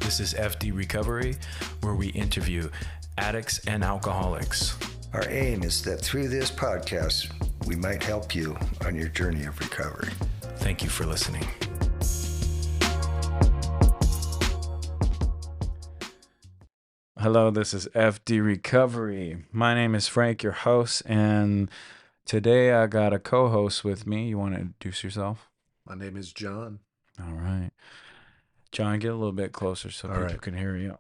This is F.D. Recovery, where we interview addicts and alcoholics. Our aim is that through this podcast, we might help you on your journey of recovery. Thank you for listening. Hello, this is F.D. Recovery. My name is Frank, your host, and today I got a co-host with me. You want to introduce yourself? My name is Jon. All right. Jon, get a little bit closer so people right. can hear you.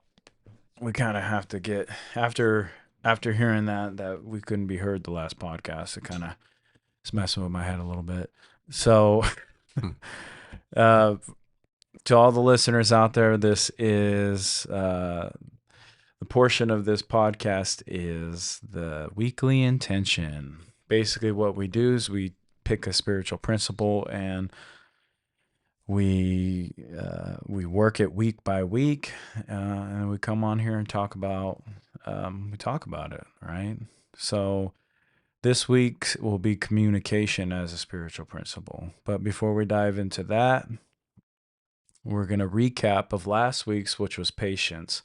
We kind of have to get, after hearing that we couldn't be heard the last podcast, it kind of is messing with my head a little bit. So, to all the listeners out there, this is... the portion of this podcast is the weekly intention. Basically, what we do is we pick a spiritual principle and we work it week by week, and we come on here and talk about it, right? So this week will be communication as a spiritual principle. But before we dive into that, we're going to recap of last week's, which was patience.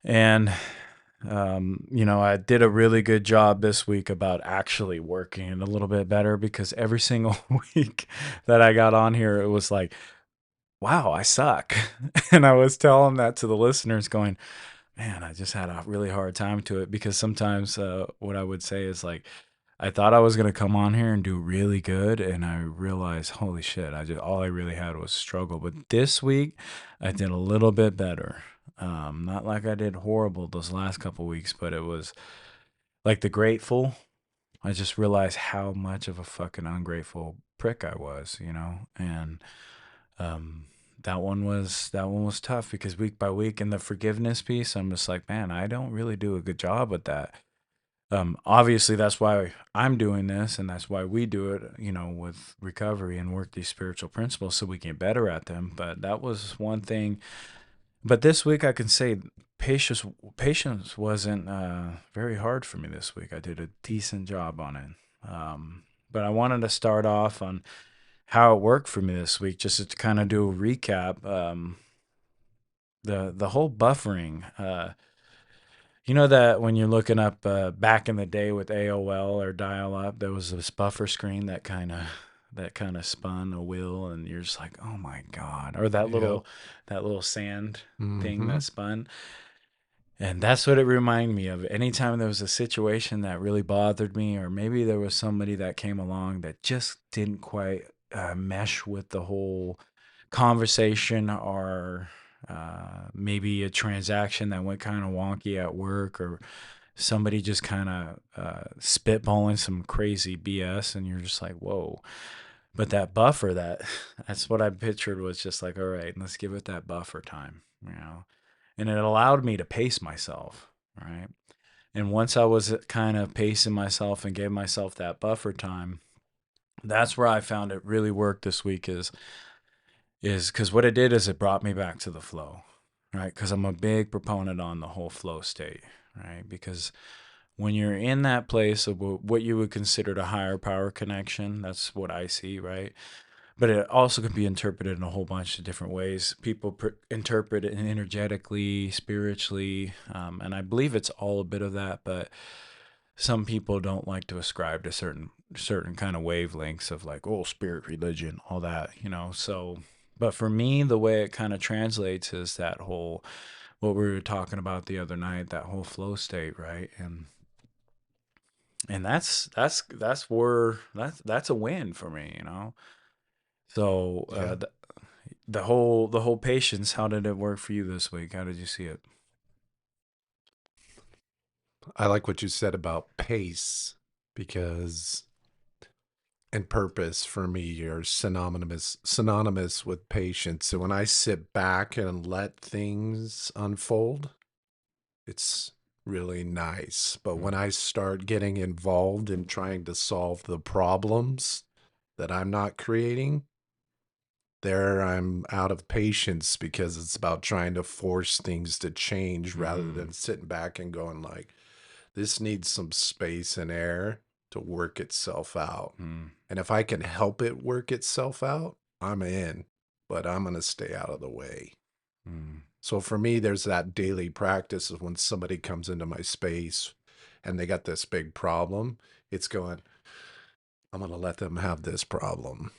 And, I did a really good job this week about actually working it a little bit better, because every single week that I got on here, it was like, wow, I suck. And I was telling that to the listeners going, man, I just had a really hard time to it, because sometimes what I would say is like, I thought I was going to come on here and do really good, and I realized, holy shit, all I really had was struggle. But this week, I did a little bit better. Not like I did horrible those last couple weeks, but it was like the grateful. I just realized how much of a fucking ungrateful prick I was, and that one was tough, because week by week in the forgiveness piece, I'm just like, man, I don't really do a good job with that. Obviously that's why I'm doing this, and that's why we do it, with recovery and work these spiritual principles so we can get better at them. But that was one thing. But this week I can say patience wasn't very hard for me this week. I did a decent job on it. But I wanted to start off on how it worked for me this week, just to kind of do a recap. The whole buffering. That when you're looking up back in the day with AOL or dial-up, there was this buffer screen that kind of spun a wheel, and you're just like, oh my God. Or that little sand thing that spun. And that's what it reminded me of. Anytime there was a situation that really bothered me, or maybe there was somebody that came along that just didn't quite mesh with the whole conversation, or maybe a transaction that went kind of wonky at work, or somebody just kind of spitballing some crazy BS, and you're just like, whoa. But that buffer, that's what I pictured, was just like, all right, let's give it that buffer time, and it allowed me to pace myself, right? And once I was kind of pacing myself and gave myself that buffer time, that's where I found it really worked this week, is because what it did is it brought me back to the flow, right? Because I'm a big proponent on the whole flow state, right? Because when you're in that place of what you would consider a higher power connection, that's what I see, right? But it also can be interpreted in a whole bunch of different ways. People interpret it energetically, spiritually, and I believe it's all a bit of that, but some people don't like to ascribe to certain kind of wavelengths of like, oh, spirit, religion, all that, so... But for me, the way it kind of translates is that whole, what we were talking about the other night, that whole flow state, right? And that's where that's a win for me, So Yeah. the whole patience, how did it work for you this week? How did you see it? I like what you said about pace, because and purpose for me are synonymous with patience. So when I sit back and let things unfold, it's really nice. But when I start getting involved in trying to solve the problems that I'm not creating, there I'm out of patience, because it's about trying to force things to change rather than sitting back and going like, this needs some space and air to work itself out. And if I can help it work itself out, I'm in, but I'm going to stay out of the way. So for me, there's that daily practice of when somebody comes into my space and they got this big problem, it's going, I'm going to let them have this problem.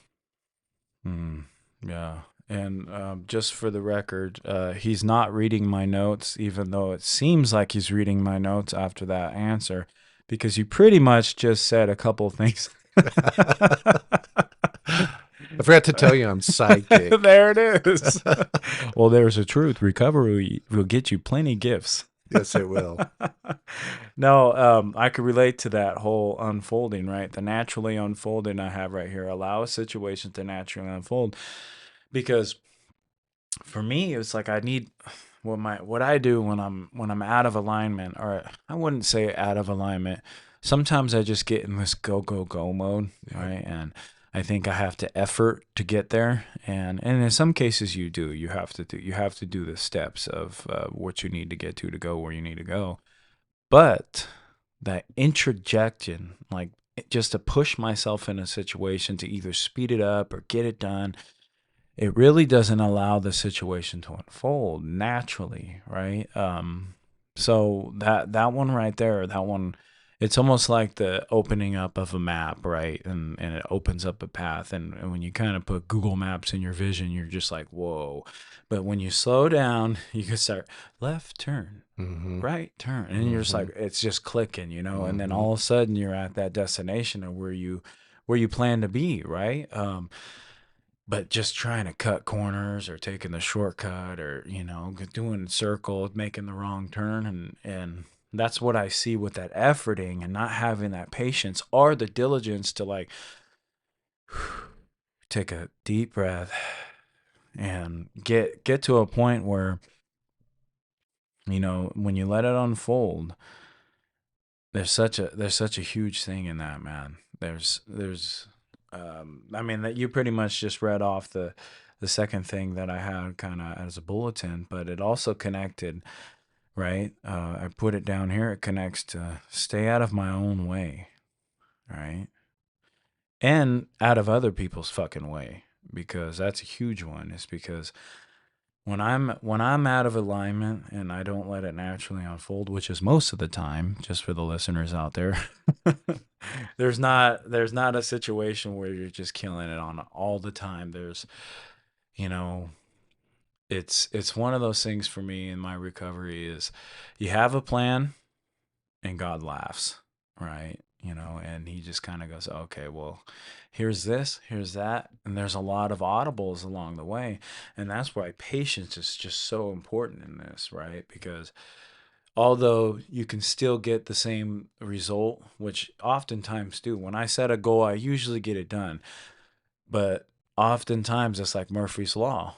Yeah. And just for the record, he's not reading my notes, even though it seems like he's reading my notes after that answer, because you pretty much just said a couple things. I forgot to tell you I'm psychic. There it is. Well, there's a truth. Recovery will get you plenty gifts. Yes, it will. No, I could relate to that whole unfolding, right? The naturally unfolding I have right here. Allow a situation to naturally unfold. Because for me, it's like I need what I do when I'm out of alignment, or I wouldn't say out of alignment. Sometimes I just get in this go mode, right? And I think I have to effort to get there, and in some cases you do. You have to do the steps of what you need to get to go where you need to go. But that introjection, like just to push myself in a situation to either speed it up or get it done, it really doesn't allow the situation to unfold naturally, right? So that one right there, that one, it's almost like the opening up of a map, right? And it opens up a path. And when you kind of put Google Maps in your vision, you're just like, whoa. But when you slow down, you can start left turn, right turn, and you're just like, it's just clicking, and then all of a sudden you're at that destination of where you plan to be, right? But just trying to cut corners or taking the shortcut or doing circles, making the wrong turn, and that's what I see with that efforting and not having that patience or the diligence to like take a deep breath and get to a point where when you let it unfold, there's such a huge thing in that, man. There's I mean, that you pretty much just read off the second thing that I had kind of as a bulletin, but it also connected, right? I put it down here. It connects to stay out of my own way, right? And out of other people's fucking way, because that's a huge one. It's because when I'm out of alignment and I don't let it naturally unfold, which is most of the time, just for the listeners out there, there's not a situation where you're just killing it on all the time. There's, it's one of those things for me in my recovery is you have a plan and God laughs, right? And he just kind of goes, okay, well, here's this, here's that. And there's a lot of audibles along the way. And that's why patience is just so important in this, right? Because although you can still get the same result, which oftentimes do, when I set a goal, I usually get it done. But oftentimes it's like Murphy's Law.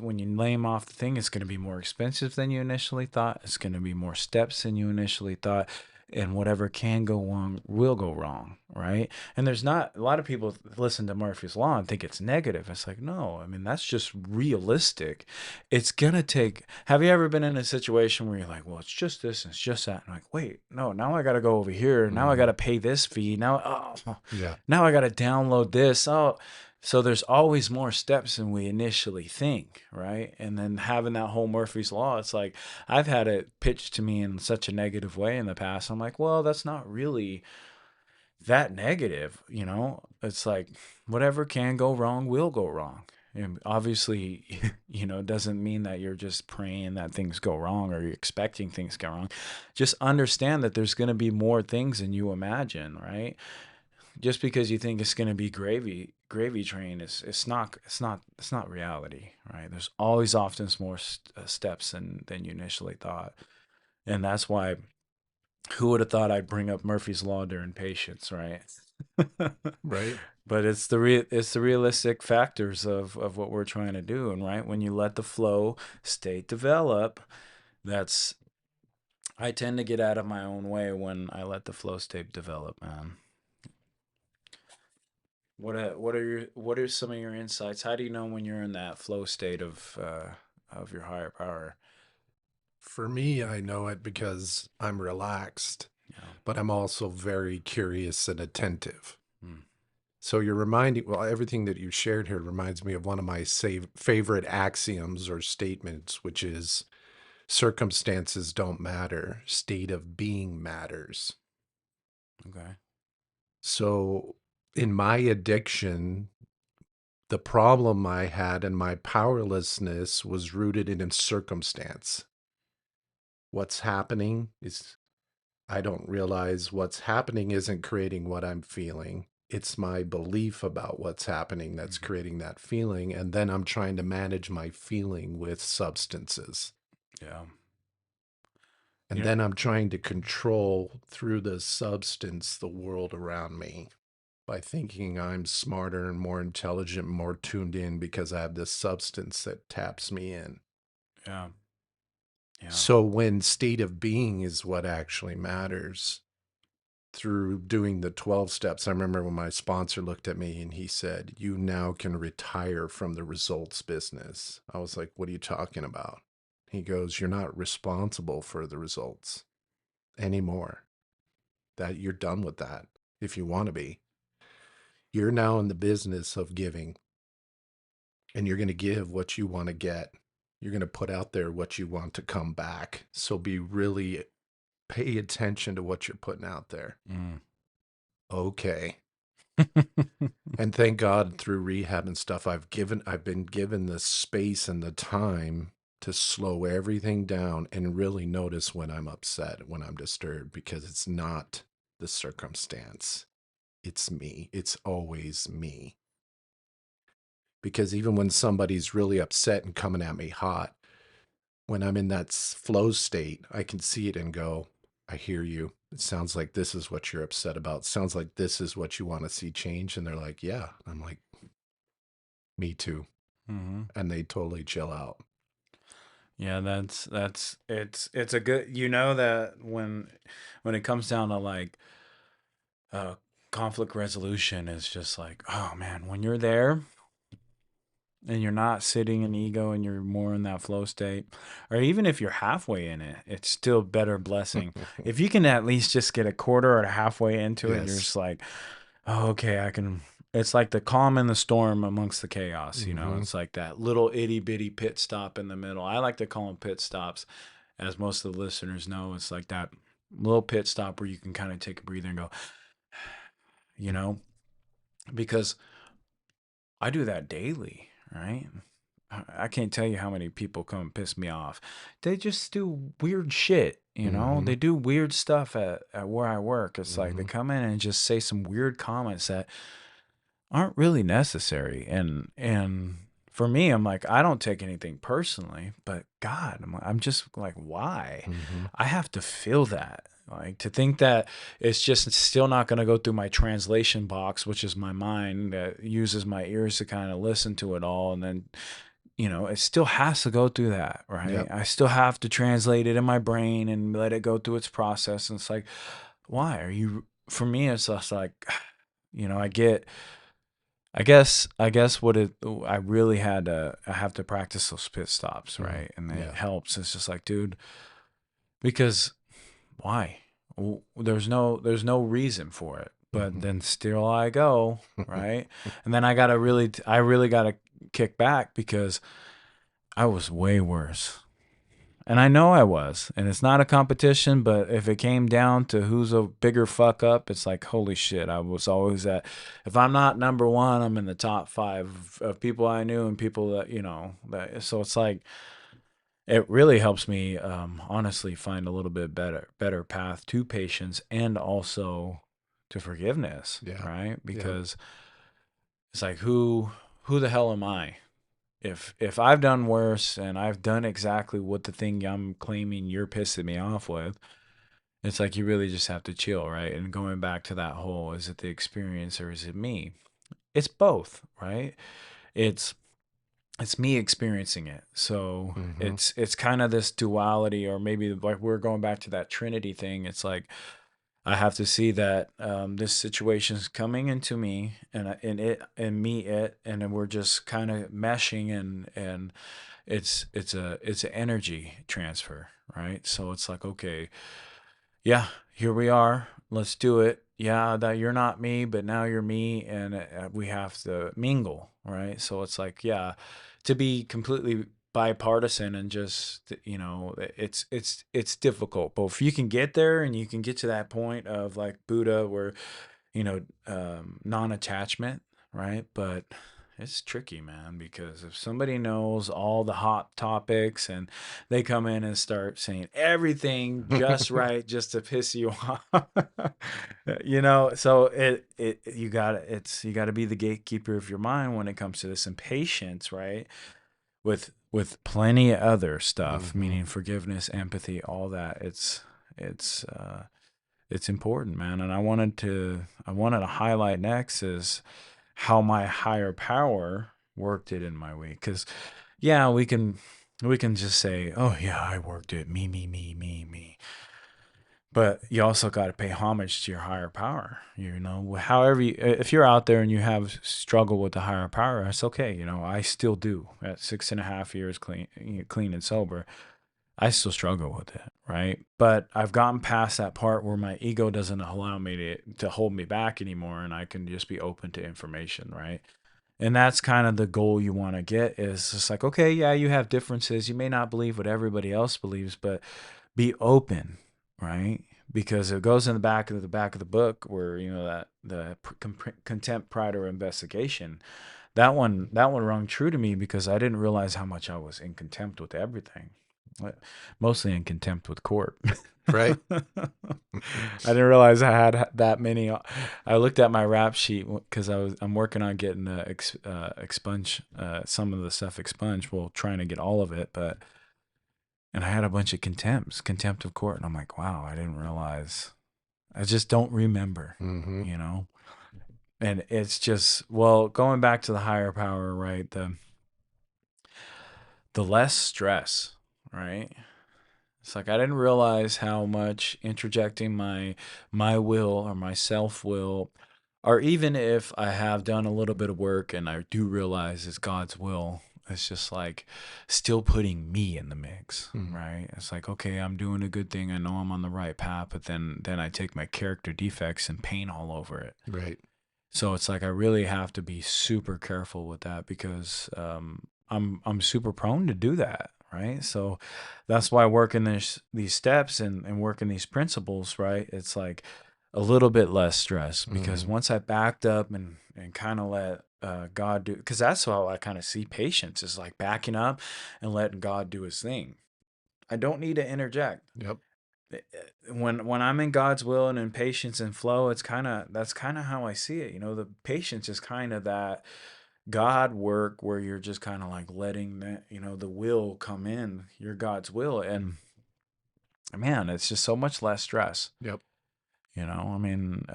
When you name off the thing, it's going to be more expensive than you initially thought. It's going to be more steps than you initially thought, and whatever can go wrong will go wrong, right? And there's not a lot of people listen to Murphy's Law and think it's negative. It's like, no, I mean, that's just realistic. It's gonna take. Have you ever been in a situation where you're like, well, it's just this and it's just that, and I'm like, wait, no, now I got to go over here. Now I got to pay this fee. Now, now I got to download this. Oh. So there's always more steps than we initially think, right? And then having that whole Murphy's Law, it's like I've had it pitched to me in such a negative way in the past. I'm like, well, that's not really that negative, It's like whatever can go wrong will go wrong. And obviously, doesn't mean that you're just praying that things go wrong or you're expecting things to go wrong. Just understand that there's going to be more things than you imagine, right? Just because you think it's going to be gravy train it's not reality, right? There's always often more steps than you initially thought. And that's why, who would have thought I'd bring up Murphy's Law during patience, right? Right. But it's the realistic factors of what we're trying to do. And right when you let the flow state develop, I tend to get out of my own way when I let the flow state develop, man. What are some of your insights? How do you know when you're in that flow state of your higher power? For me, I know it because I'm relaxed, Yeah. but I'm also very curious and attentive. So you're reminding, well, everything that you shared here reminds me of one of my favorite axioms or statements, which is circumstances don't matter, state of being matters. Okay. So in my addiction, the problem I had and my powerlessness was rooted in circumstance. What's happening is I don't realize what's happening isn't creating what I'm feeling. It's my belief about what's happening that's creating that feeling. And then I'm trying to manage my feeling with substances. Yeah. And then I'm trying to control through the substance the world around me by thinking I'm smarter and more intelligent, more tuned in because I have this substance that taps me in. Yeah. Yeah. So when state of being is what actually matters, through doing the 12 steps, I remember when my sponsor looked at me and he said, "You now can retire from the results business." I was like, "What are you talking about?" He goes, "You're not responsible for the results anymore. That you're done with that if you want to be. You're now in the business of giving, and you're going to give what you want to get. You're going to put out there what you want to come back. So pay attention to what you're putting out there." Okay. And thank God through rehab and stuff, I've been given the space and the time to slow everything down and really notice when I'm upset, when I'm disturbed, because it's not the circumstance. It's me. It's always me. Because even when somebody's really upset and coming at me hot, when I'm in that flow state, I can see it and go, "I hear you. It sounds like this is what you're upset about. Sounds like this is what you want to see change." And they're like, "Yeah." I'm like, "Me too." Mm-hmm. And they totally chill out. Yeah, it's a good, that when it comes down to like conflict resolution, is just like, oh man, when you're there and you're not sitting in ego and you're more in that flow state, or even if you're halfway in it, it's still better blessing. If you can at least just get a quarter or halfway into it, you're Yes. just like, oh, okay, I can. It's like the calm in the storm amongst the chaos, Mhm. It's like that little itty bitty pit stop in the middle. I like to call them pit stops, as most of the listeners know. It's like that little pit stop where you can kind of take a breather and go, you know, because I do that daily, right? I can't tell you how many people come and piss me off. They just do weird shit, Mhm. They do weird stuff at where I work. It's like they Mhm. come in and just say some weird comments that aren't really necessary. And for me, I'm like, I don't take anything personally, but God, I'm just like, why? Mhm. I have to feel that. Like, to think that it's just still not going to go through my translation box, which is my mind that uses my ears to kind of listen to it all. And then, it still has to go through that, right? Yep. I still have to translate it in my brain and let it go through its process. And it's like, why are you, for me, it's just like, I guess what I really I have to practice those pit stops, right? And it Yeah. helps. It's just like, dude, because why? There's no reason for it. But Mhm. then still I go, right? And then I really gotta kick back because I was way worse. And I know I was. And it's not a competition, but if it came down to who's a bigger fuck up, it's like, holy shit, I was always if I'm not number one, I'm in the top 5 of people I knew and people so it's like, it really helps me, honestly, find a little bit better path to patience and also to forgiveness, Yeah. right? Yep. Because it's like, who the hell am I? If I've done worse and I've done exactly what the thing I'm claiming you're pissing me off with, it's like you really just have to chill, right? And going back to that whole, is it the experience or is it me? It's both, right? It's it's me experiencing it. So Mhm. it's kind of this duality, or maybe like we're going back to that Trinity thing. It's like I have to see that this situation's coming into me, and it and me it, and then we're just kind of meshing, and it's an energy transfer, right? So it's like, okay, yeah, here we are. Let's do it. Yeah, that you're not me, but now you're me, and we have to mingle, right? So it's like, yeah, to be completely bipartisan and just, it's difficult. But if you can get there and you can get to that point of like Buddha, where non-attachment, right? But it's tricky, man, because if somebody knows all the hot topics and they come in and start saying everything just right just to piss you off, so you got to be the gatekeeper of your mind when it comes to this. Impatience, right? With plenty of other stuff, meaning forgiveness, empathy, all that. It's it's important, man. And I wanted to highlight next is how my higher power worked it in my week. Because yeah, we can just say, oh yeah, I worked it, me, me, me, me, me. But you also got to pay homage to your higher power. However, if you're out there and you have struggle with the higher power, it's okay. I still do at 6.5 years clean and sober. I still struggle with it, right? But I've gotten past that part where my ego doesn't allow me to hold me back anymore, and I can just be open to information, right? And that's kind of the goal you want to get, is just like, okay, yeah, you have differences. You may not believe what everybody else believes, but be open, right? Because it goes in the back of the book where, that the contempt, pride, or investigation. That one rung true to me because I didn't realize how much I was in contempt with everything. Mostly in contempt with court. Right. I didn't realize I had that many. I looked at my rap sheet because I'm working on getting expunge some of the stuff expunged. Well, trying to get all of it, and I had a bunch of contempt of court, and I'm like, wow, I didn't realize. I just don't remember, And it's just, well, going back to the higher power, right? The less stress, right? It's like I didn't realize how much interjecting my will or my self will, or even if I have done a little bit of work and I do realize it's God's will, it's just like still putting me in the mix, right? It's like, okay, I'm doing a good thing. I know I'm on the right path, but then I take my character defects and paint all over it. Right. So it's like I really have to be super careful with that because I'm super prone to do that, right? So that's why working these steps and working these principles, right? It's like a little bit less stress because once I backed up and kind of let God do, because that's how I kind of see patience is like backing up and letting God do His thing. I don't need to interject. Yep. When I'm in God's will and in patience and flow, that's kind of how I see it. The patience is kind of that God work where you're just kind of like letting the will come in, your God's will. And man, it's just so much less stress. Yep. I mean,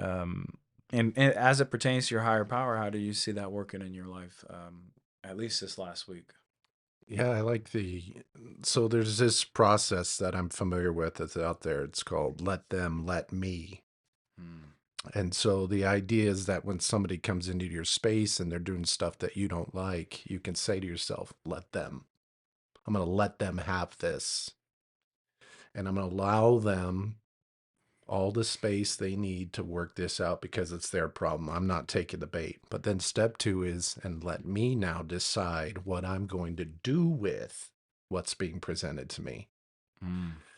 and as it pertains to your higher power, how do you see that working in your life? At least this last week. Yeah, I like so there's this process that I'm familiar with that's out there. It's called let them, let me. Hmm. And so the idea is that when somebody comes into your space and they're doing stuff that you don't like, you can say to yourself, let them. I'm going to let them have this. And I'm going to allow them all the space they need to work this out because it's their problem. I'm not taking the bait. But then step 2 is, and let me now decide what I'm going to do with what's being presented to me.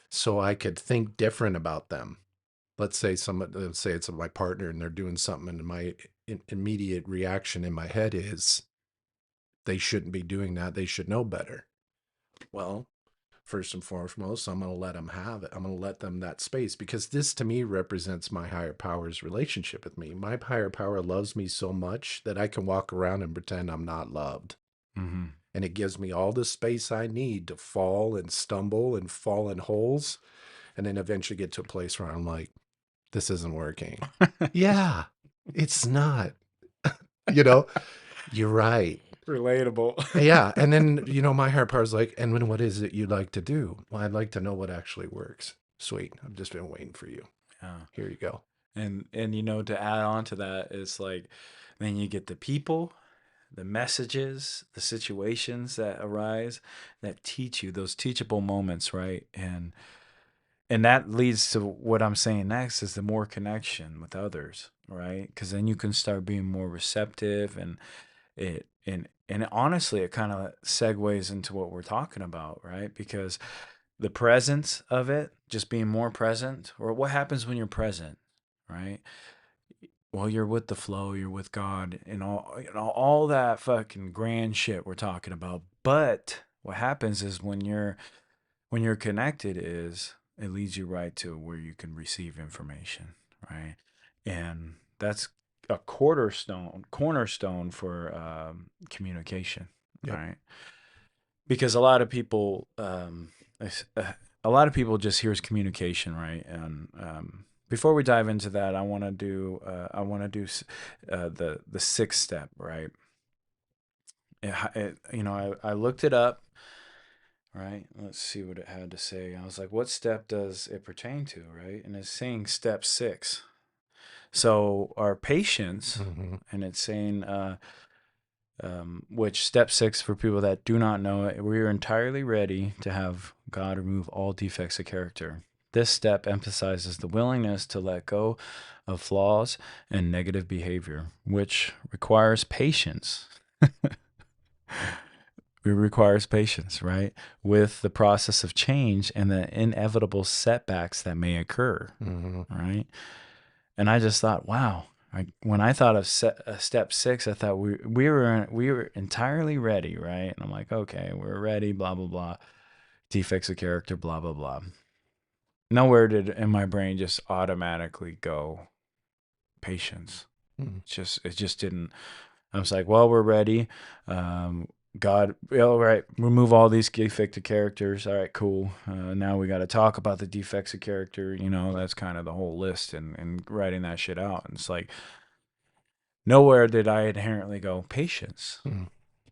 So I could think different about them. Let's say it's my partner and they're doing something and my immediate reaction in my head is they shouldn't be doing that. They should know better. Well, first and foremost, I'm going to let them have it. I'm going to let them that space because this to me represents my higher power's relationship with me. My higher power loves me so much that I can walk around and pretend I'm not loved. Mm-hmm. And it gives me all the space I need to fall and stumble and fall in holes and then eventually get to a place where I'm like, this isn't working. Yeah, it's not. You're right. Relatable. Yeah. And then, my higher power's like, and then what is it you'd like to do? Well, I'd like to know what actually works. Sweet. I've just been waiting for you. Yeah. Here you go. And to add on to that, it's like then you get the people, the messages, the situations that arise that teach you those teachable moments, right? And And that leads to what I'm saying next is the more connection with others, right? Because then you can start being more receptive, and honestly, it kind of segues into what we're talking about, right? Because the presence of it, just being more present, or what happens when you're present, right? Well, you're with the flow, you're with God, and all that fucking grand shit we're talking about. But what happens is when you're connected, is it leads you right to where you can receive information, right? And that's a cornerstone for communication, Yep. right? Because a lot of people a lot of people just hears communication, right? And before we dive into that, I want to do the sixth step, right? I looked it up, right? Let's see what it had to say. I was like, what step does it pertain to, right? And it's saying step 6. So our patience, Mm-hmm. and it's saying which step 6, for people that do not know it, we are entirely ready to have God remove all defects of character. This step emphasizes the willingness to let go of flaws and negative behavior, which requires patience. It requires patience, right? With the process of change and the inevitable setbacks that may occur, Mm-hmm. right? And I just thought, wow. When I thought of step 6, I thought we were entirely ready, right? And I'm like, okay, we're ready, blah blah blah. Defects of character, blah blah blah. Nowhere did in my brain just automatically go patience. Mm-hmm. It just didn't. I was like, well, we're ready. God, all right, remove all these defective characters. All right, cool. Now we got to talk about the defects of character. That's kind of the whole list, and writing that shit out. And it's like, nowhere did I inherently go patience. Mm-hmm.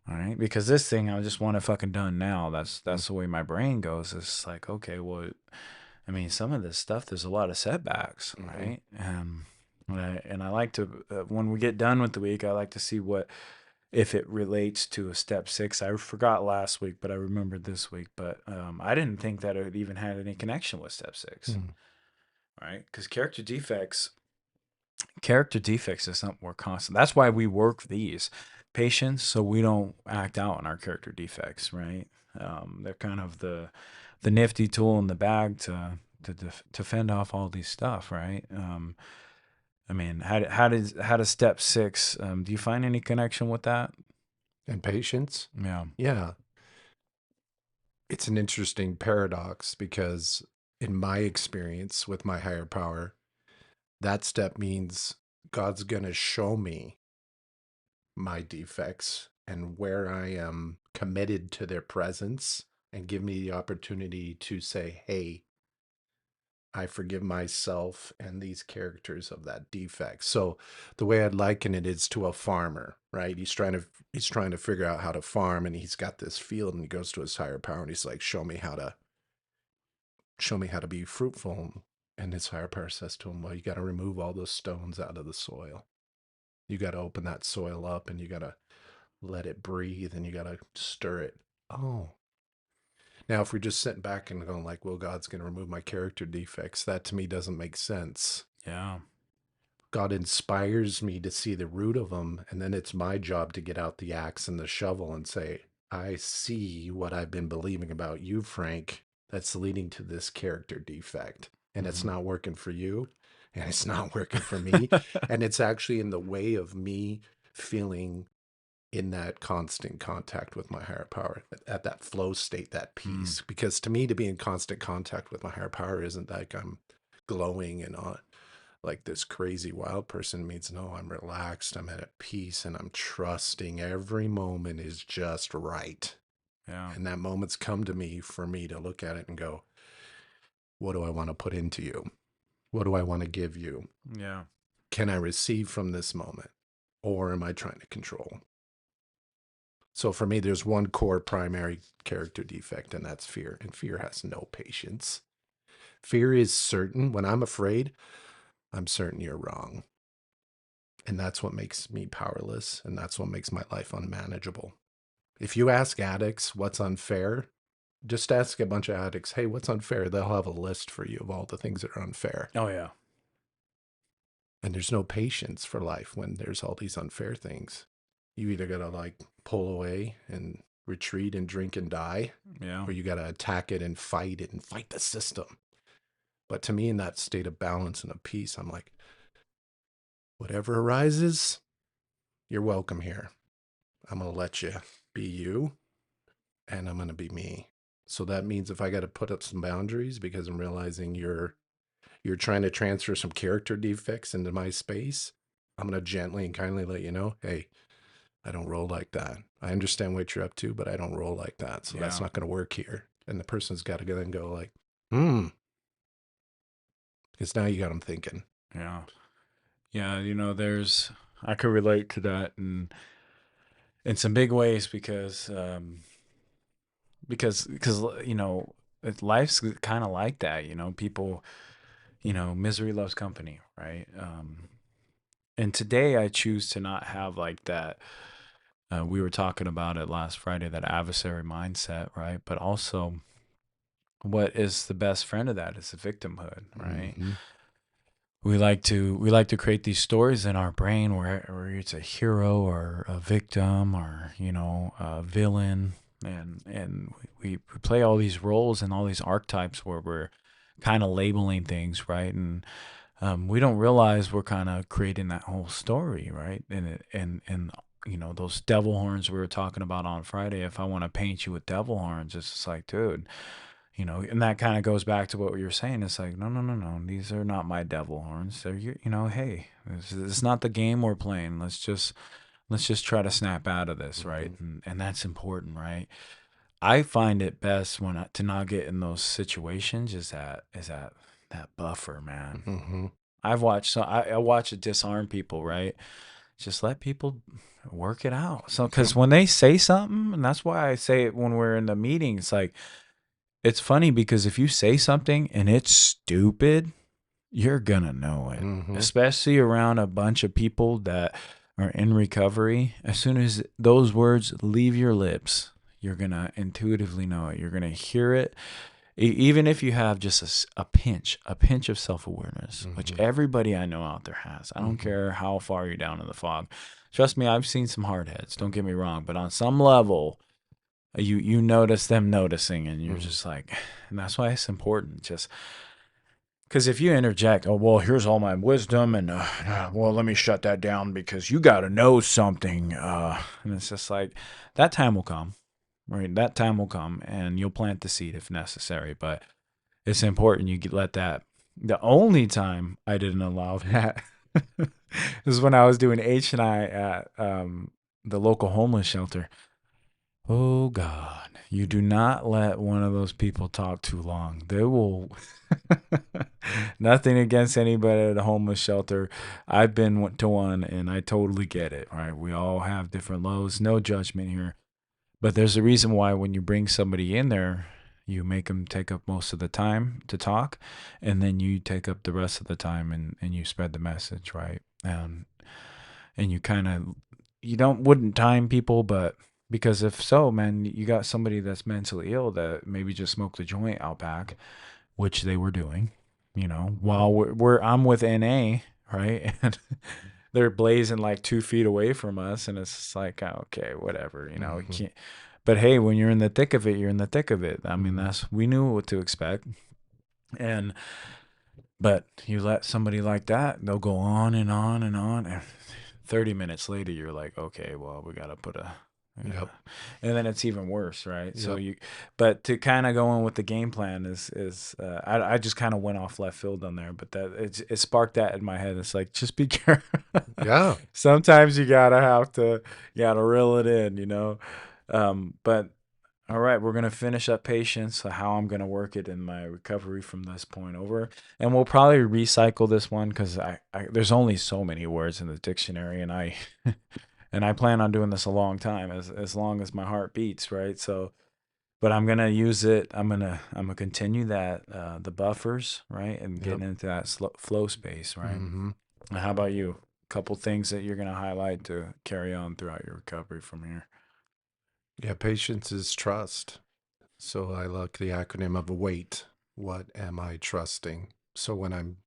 All right, because this thing I just want it fucking done now. That's the way my brain goes. It's like, okay, well, I mean, some of this stuff, there's a lot of setbacks, Mm-hmm. right? And I like to, when we get done with the week, I like to see if it relates to a step 6. I forgot last week, but I remembered this week. But I didn't think that it even had any connection with step 6, Mm-hmm. right? Because character defects is something we're constant. That's why we work these patience, so we don't act out on our character defects, right? They're kind of the nifty tool in the bag to fend off all these stuff, right? I mean, how does step 6? Do you find any connection with that? And patience. Yeah. Yeah. It's an interesting paradox because in my experience with my higher power, that step means God's going to show me my defects and where I am committed to their presence and give me the opportunity to say, hey, I forgive myself and these characters of that defect. So the way I'd liken it is to a farmer, right? He's trying to figure out how to farm, and he's got this field, and he goes to his higher power and he's like, show me how to be fruitful. And his higher power says to him, well, you got to remove all those stones out of the soil. You got to open that soil up, and you got to let it breathe, and you got to stir it. Oh, now, if we're just sitting back and going like, well, God's going to remove my character defects, that to me doesn't make sense. Yeah. God inspires me to see the root of them, and then it's my job to get out the axe and the shovel and say, I see what I've been believing about you, Frank, that's leading to this character defect. And it's not working for you, and it's not working for me. And it's actually in the way of me feeling in that constant contact with my higher power, at that flow state, that peace. Because to me, to be in constant contact with my higher power isn't like I'm glowing and like this crazy wild person. It means, no, I'm relaxed, I'm at peace, and I'm trusting every moment is just right. Yeah. And that moment's come to me for me to look at it and go, what do I want to put into you? What do I want to give you? Yeah. Can I receive from this moment? Or am I trying to control? So for me, there's one core primary character defect, and that's fear. And fear has no patience. Fear is certain. When I'm afraid, I'm certain you're wrong. And that's what makes me powerless. And that's what makes my life unmanageable. If you ask addicts what's unfair, just ask a bunch of addicts, hey, what's unfair? They'll have a list for you of all the things that are unfair. Oh yeah. And there's no patience for life when there's all these unfair things. You either got to like pull away and retreat and drink and die, Yeah. or you got to attack it and fight the system. But to me, in that state of balance and of peace, I'm like, whatever arises, you're welcome here. I'm going to let you be you, and I'm going to be me. So that means if I got to put up some boundaries because I'm realizing you're trying to transfer some character defects into my space, I'm going to gently and kindly let you know, hey, I don't roll like that. I understand what you're up to, but I don't roll like that. So that's not going to work here. And the person's got to then go like, because now you got them thinking. Yeah. Yeah. You know, I could relate to that in some big ways because, you know, life's kind of like that, you know, people, you know, misery loves company, right? And today I choose to not have like that. We were talking about it last Friday, that adversary mindset, right? But also, what is the best friend of that is the victimhood, right? Mm-hmm. We like to create these stories in our brain where it's a hero or a victim or, you know, a villain, and we play all these roles and all these archetypes where we're kind of labeling things, right? And we don't realize we're kind of creating that whole story, right? And you know, those devil horns we were talking about on Friday. If I want to paint you with devil horns, it's just like, dude, you know, and that kind of goes back to what you were saying. It's like, no, these are not my devil horns. They're you know, hey, this is not the game we're playing. Let's just try to snap out of this, right? And that's important, right? I find it best to not get in those situations is that buffer, man. Mm-hmm. I watch it disarm people, right? Just let people work it out. So, because when they say something, and that's why I say it when we're in the meeting, it's like, it's funny because if you say something and it's stupid, you're gonna know it, especially around a bunch of people that are in recovery. As soon as those words leave your lips, you're gonna intuitively know it. You're gonna hear it. Even if you have just a pinch of self-awareness, which everybody I know out there has. I don't care how far you're down in the fog. Trust me, I've seen some hard heads, don't get me wrong, but on some level, you notice them noticing, and you're just like, and that's why it's important. Just because if you interject, oh, well, here's all my wisdom, and well, let me shut that down because you got to know something. And it's just like, that time will come, right? That time will come, and you'll plant the seed if necessary. But it's important you let that. The only time I didn't allow that is when I was doing H&I at the local homeless shelter. Oh God, you do not let one of those people talk too long. They will. Nothing against anybody at a homeless shelter. I've been to one and I totally get it. Right? We all have different lows. No judgment here. But there's a reason why when you bring somebody in there, you make them take up most of the time to talk, and then you take up the rest of the time and you spread the message, right? And you kind of, wouldn't time people, but because if so, man, you got somebody that's mentally ill that maybe just smoked a joint out back, which they were doing, you know, while I'm with NA, right? And they're blazing like 2 feet away from us, and it's just like, okay, whatever, you know, we can't. But hey, when you're in the thick of it, you're in the thick of it. I mean, we knew what to expect, but you let somebody like that, they'll go on and on and on, and 30 minutes later, you're like, okay, well, we gotta put a. Yep. And then it's even worse, right? Yep. So but to kind of go in with the game plan is I just kind of went off left field on there, but that it sparked that in my head. It's like, just be careful. Yeah. Sometimes you gotta reel it in, you know. But all right, we're gonna finish up patience. How I'm gonna work it in my recovery from this point over, and we'll probably recycle this one because I there's only so many words in the dictionary, and I. And I plan on doing this a long time, as long as my heart beats, right? So, but I'm gonna use it. I'm gonna continue that the buffers, right, and getting into that flow space, right. And how about you? A couple things that you're gonna highlight to carry on throughout your recovery from here. Yeah, patience is trust. So I like the acronym of wait. What am I trusting? So when I'm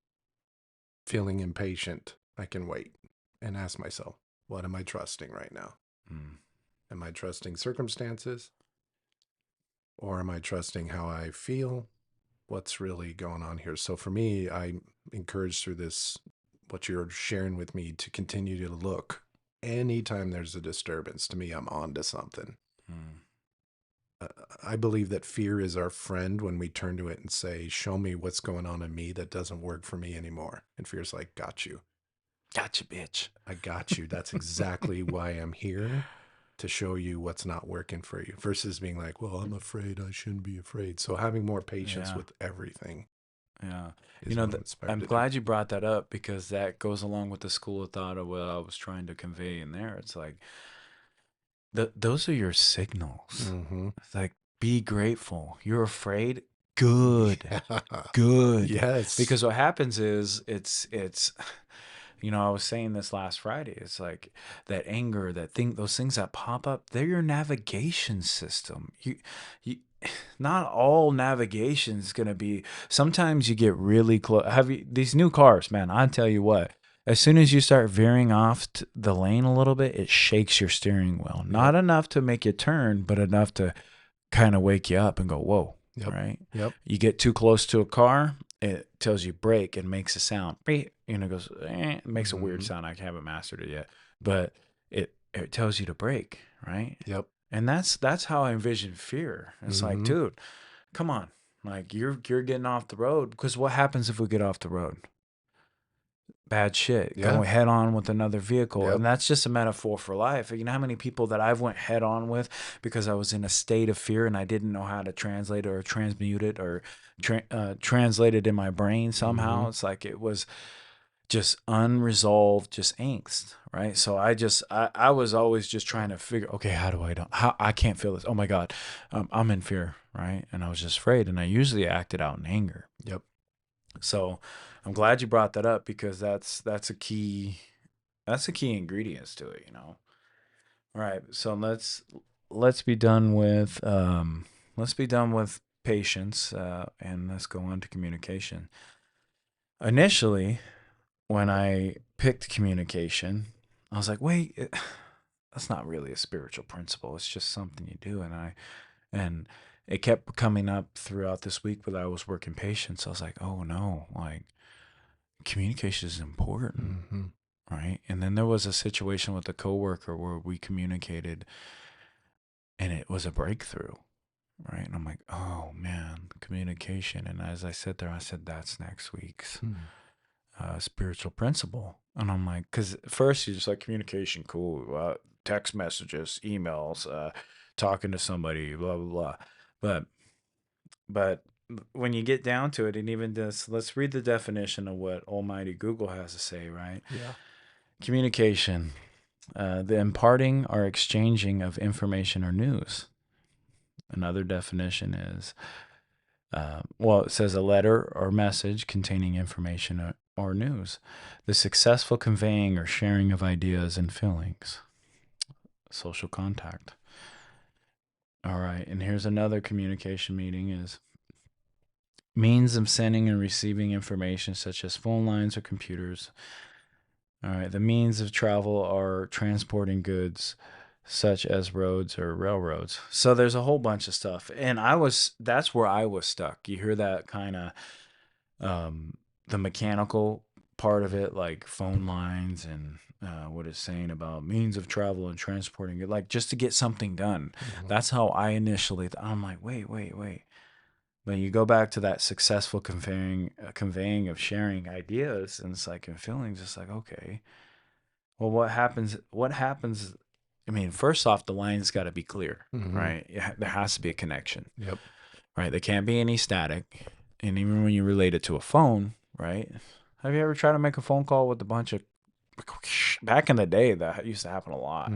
feeling impatient, I can wait and ask myself, what am I trusting right now? Mm. Am I trusting circumstances? Or am I trusting how I feel? What's really going on here? So for me, I'm encouraged through this, what you're sharing with me, to continue to look. Anytime there's a disturbance, to me, I'm on to something. Mm. I believe that fear is our friend when we turn to it and say, show me what's going on in me that doesn't work for me anymore. And fear's like, got you. Gotcha, bitch. I got you. That's exactly why I'm here, to show you what's not working for you, versus being like, well, I'm afraid, I shouldn't be afraid. So having more patience Yeah. with everything Yeah. is what I'm inspired I'm to glad you brought that up, because that goes along with the school of thought of what I was trying to convey in there. It's like, those are your signals. do. Mm-hmm. It's like, be grateful. You're afraid? Good. Yeah. Good. Yes. Because what happens is it's I was saying this last Friday. It's like that anger, those things that pop up, they're your navigation system. You not all navigation is going to be. Sometimes you get really close. These new cars, man, I tell you what, as soon as you start veering off the lane a little bit, it shakes your steering wheel. Not enough to make you turn, but enough to kind of wake you up and go, whoa, Yep. right? Yep. You get too close to a car, it tells you brake and makes a sound. Beep, it goes, it makes a weird sound. I haven't mastered it yet, but it tells you to brake, right? Yep. And that's how I envision fear. It's like, dude, come on. Like you're getting off the road, because what happens if we get off the road? Bad shit. Yeah. Go head on with another vehicle. Yep. And that's just a metaphor for life. You know how many people that I've went head on with because I was in a state of fear and I didn't know how to translate or transmute it or translate it in my brain somehow. It's like it was just unresolved, just angst, right? So I was always just trying to figure, okay, how I can't feel this. Oh my God, I'm in fear, right? And I was just afraid, and I usually acted out in anger. Yep. So I'm glad you brought that up, because that's a key ingredient to it, All right, so let's be done with patience, and let's go on to communication. Initially, when I picked communication, I was like, wait, that's not really a spiritual principle. It's just something you do. And it kept coming up throughout this week that I was working patience. I was like, oh no, like communication is important, right? And then there was a situation with a coworker where we communicated and it was a breakthrough, right? And I'm like, oh man, communication. And as I sat there, I said, that's next week's spiritual principle. And I'm like, because first you're just like, communication, cool, text messages, emails, talking to somebody, blah blah blah. But when you get down to it, and even this, let's read the definition of what Almighty Google has to say, right? Yeah. Communication, the imparting or exchanging of information or news. Another definition is, it says a letter or message containing information or news. The successful conveying or sharing of ideas and feelings. Social contact. All right, and here's another communication meaning is means of sending and receiving information such as phone lines or computers. All right, the means of travel are transporting goods such as roads or railroads. So there's a whole bunch of stuff. And that's where I was stuck. You hear that kind of the mechanical part of it, like phone lines and what it's saying about means of travel and transporting it, like just to get something done. That's how I initially I'm like, wait. But you go back to that successful conveying of sharing ideas and it's like, and feelings, it's like, okay, well, what happens? I mean, first off, the line's got to be clear, right? There has to be a connection. Yep. Right. There can't be any static. And even when you relate it to a phone, right? Have you ever tried to make a phone call with a bunch of, back in the day, that used to happen a lot.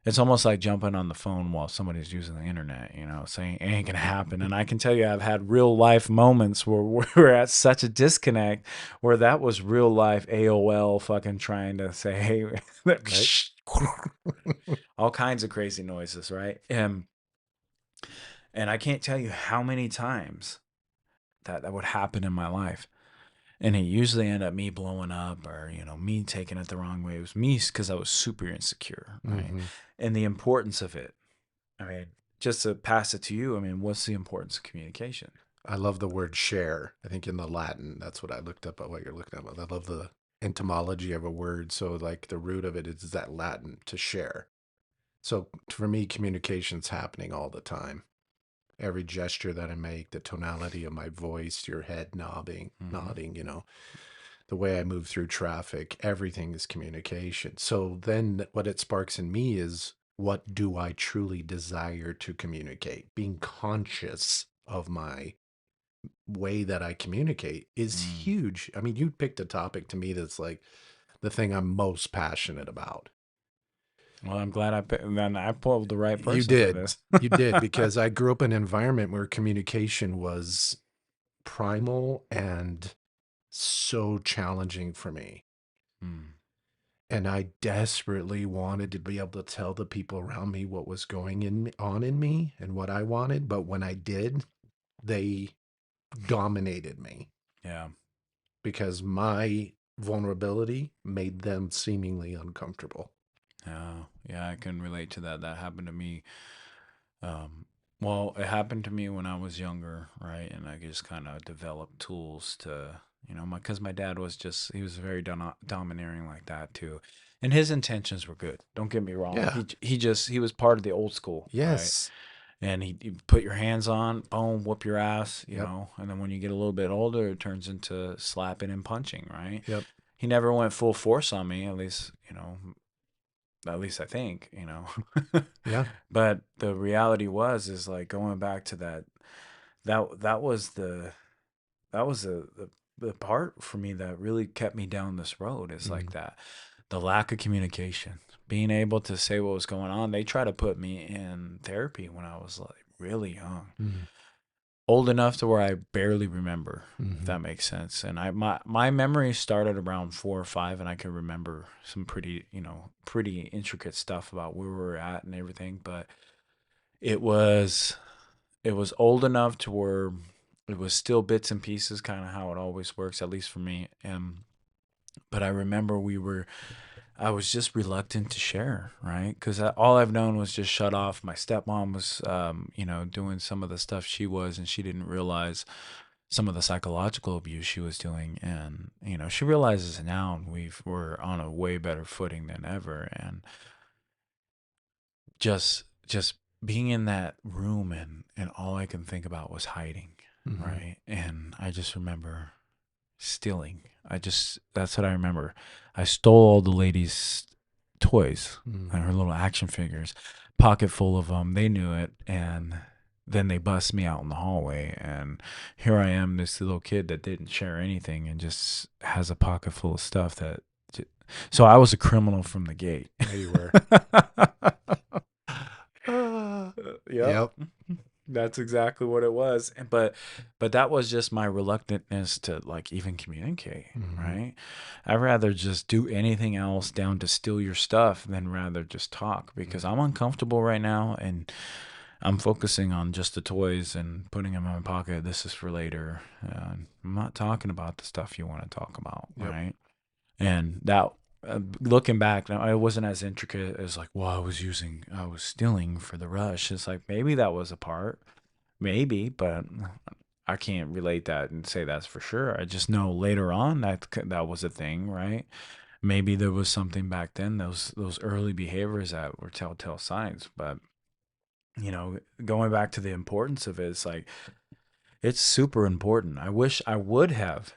It's almost like jumping on the phone while somebody's using the internet, saying it ain't gonna happen. And I can tell you, I've had real life moments where we're at such a disconnect where that was real life AOL fucking trying to say, hey, all kinds of crazy noises, right? And I can't tell you how many times that would happen in my life. And it usually ended up me blowing up or, me taking it the wrong way. It was me because I was super insecure, right? Mm-hmm. And the importance of it. I mean, just to pass it to you, I mean, what's the importance of communication? I love the word share. I think in the Latin, that's what I looked up at what you're looking at. I love the etymology of a word. So like the root of it is that Latin, to share. So for me, communication's happening all the time. Every gesture that I make, the tonality of my voice, your head nodding, the way I move through traffic, everything is communication. So then what it sparks in me is, what do I truly desire to communicate? Being conscious of my way that I communicate is huge. I mean, you picked a topic to me that's like the thing I'm most passionate about. Well, I'm glad I pulled the right person You for did. this. You did, because I grew up in an environment where communication was primal and so challenging for me. And I desperately wanted to be able to tell the people around me what was on in me and what I wanted. But when I did, they dominated me Yeah. because my vulnerability made them seemingly uncomfortable. Yeah, I can relate to that. That happened to me. Well, it happened to me when I was younger, right? And I just kind of developed tools to, because my dad he was very domineering like that too. And his intentions were good. Don't get me wrong. Yeah. He was part of the old school, right? Yes. And he put your hands on, boom, whoop your ass, Yep. And then when you get a little bit older, it turns into slapping and punching, right? Yep. He never went full force on me, at least I think, Yeah. But the reality is like going back to that was the part for me that really kept me down this road. Is like that, the lack of communication, being able to say what was going on. They tried to put me in therapy when I was like really young, old enough to where I barely remember, if that makes sense. And my memory started around 4 or 5, and I can remember some pretty intricate stuff about where we were at and everything. But it was old enough to where it was still bits and pieces, kind of how it always works, at least for me. But I remember I was just reluctant to share, right? Because all I've known was just shut off. My stepmom was, doing some of the stuff she was, and she didn't realize some of the psychological abuse she was doing. And, she realizes it now, and we're on a way better footing than ever. And just being in that room, and all I can think about was hiding, right? And I just remember stealing. That's what I remember. I stole all the ladies' toys and her little action figures, pocket full of them. They knew it, and then they bust me out in the hallway, and here I am, this little kid that didn't share anything and just has a pocket full of stuff so I was a criminal from the gate. Yeah, you were. Yep. That's exactly what it was. But that was just my reluctantness to like even communicate, right? I'd rather just do anything else down to steal your stuff than rather just talk, because I'm uncomfortable right now, and I'm focusing on just the toys and putting them in my pocket. This is for later. I'm not talking about the stuff you want to talk about, right? And that, looking back now, it wasn't as intricate as like, well, I was stealing for the rush. It's like, maybe that was a part, maybe, but I can't relate that and say that's for sure. I just know later on that was a thing, right? Maybe there was something back then, those early behaviors that were telltale signs. But going back to the importance of it, it's like, it's super important. I wish I would have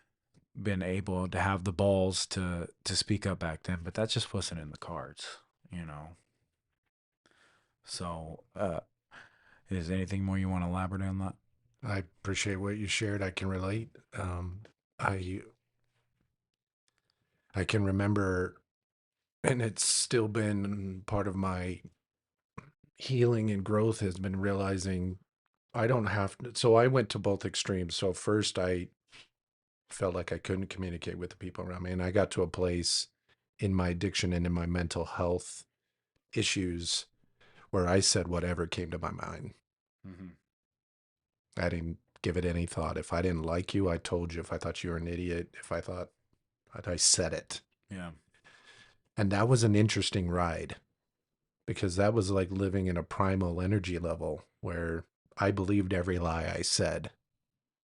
been able to have the balls to speak up back then, but that just wasn't in the cards. So is anything more you want to elaborate on that? I appreciate what you shared. I can relate. I can remember, and it's still been part of my healing and growth, has been realizing I don't have to. So I went to both extremes. So first I felt like I couldn't communicate with the people around me, and I got to a place in my addiction and in my mental health issues where I said whatever came to my mind. I didn't give it any thought. If I didn't like you, I told you. If I thought you were an idiot, if I thought, I said it. Yeah. And that was an interesting ride because that was like living in a primal energy level where I believed every lie I said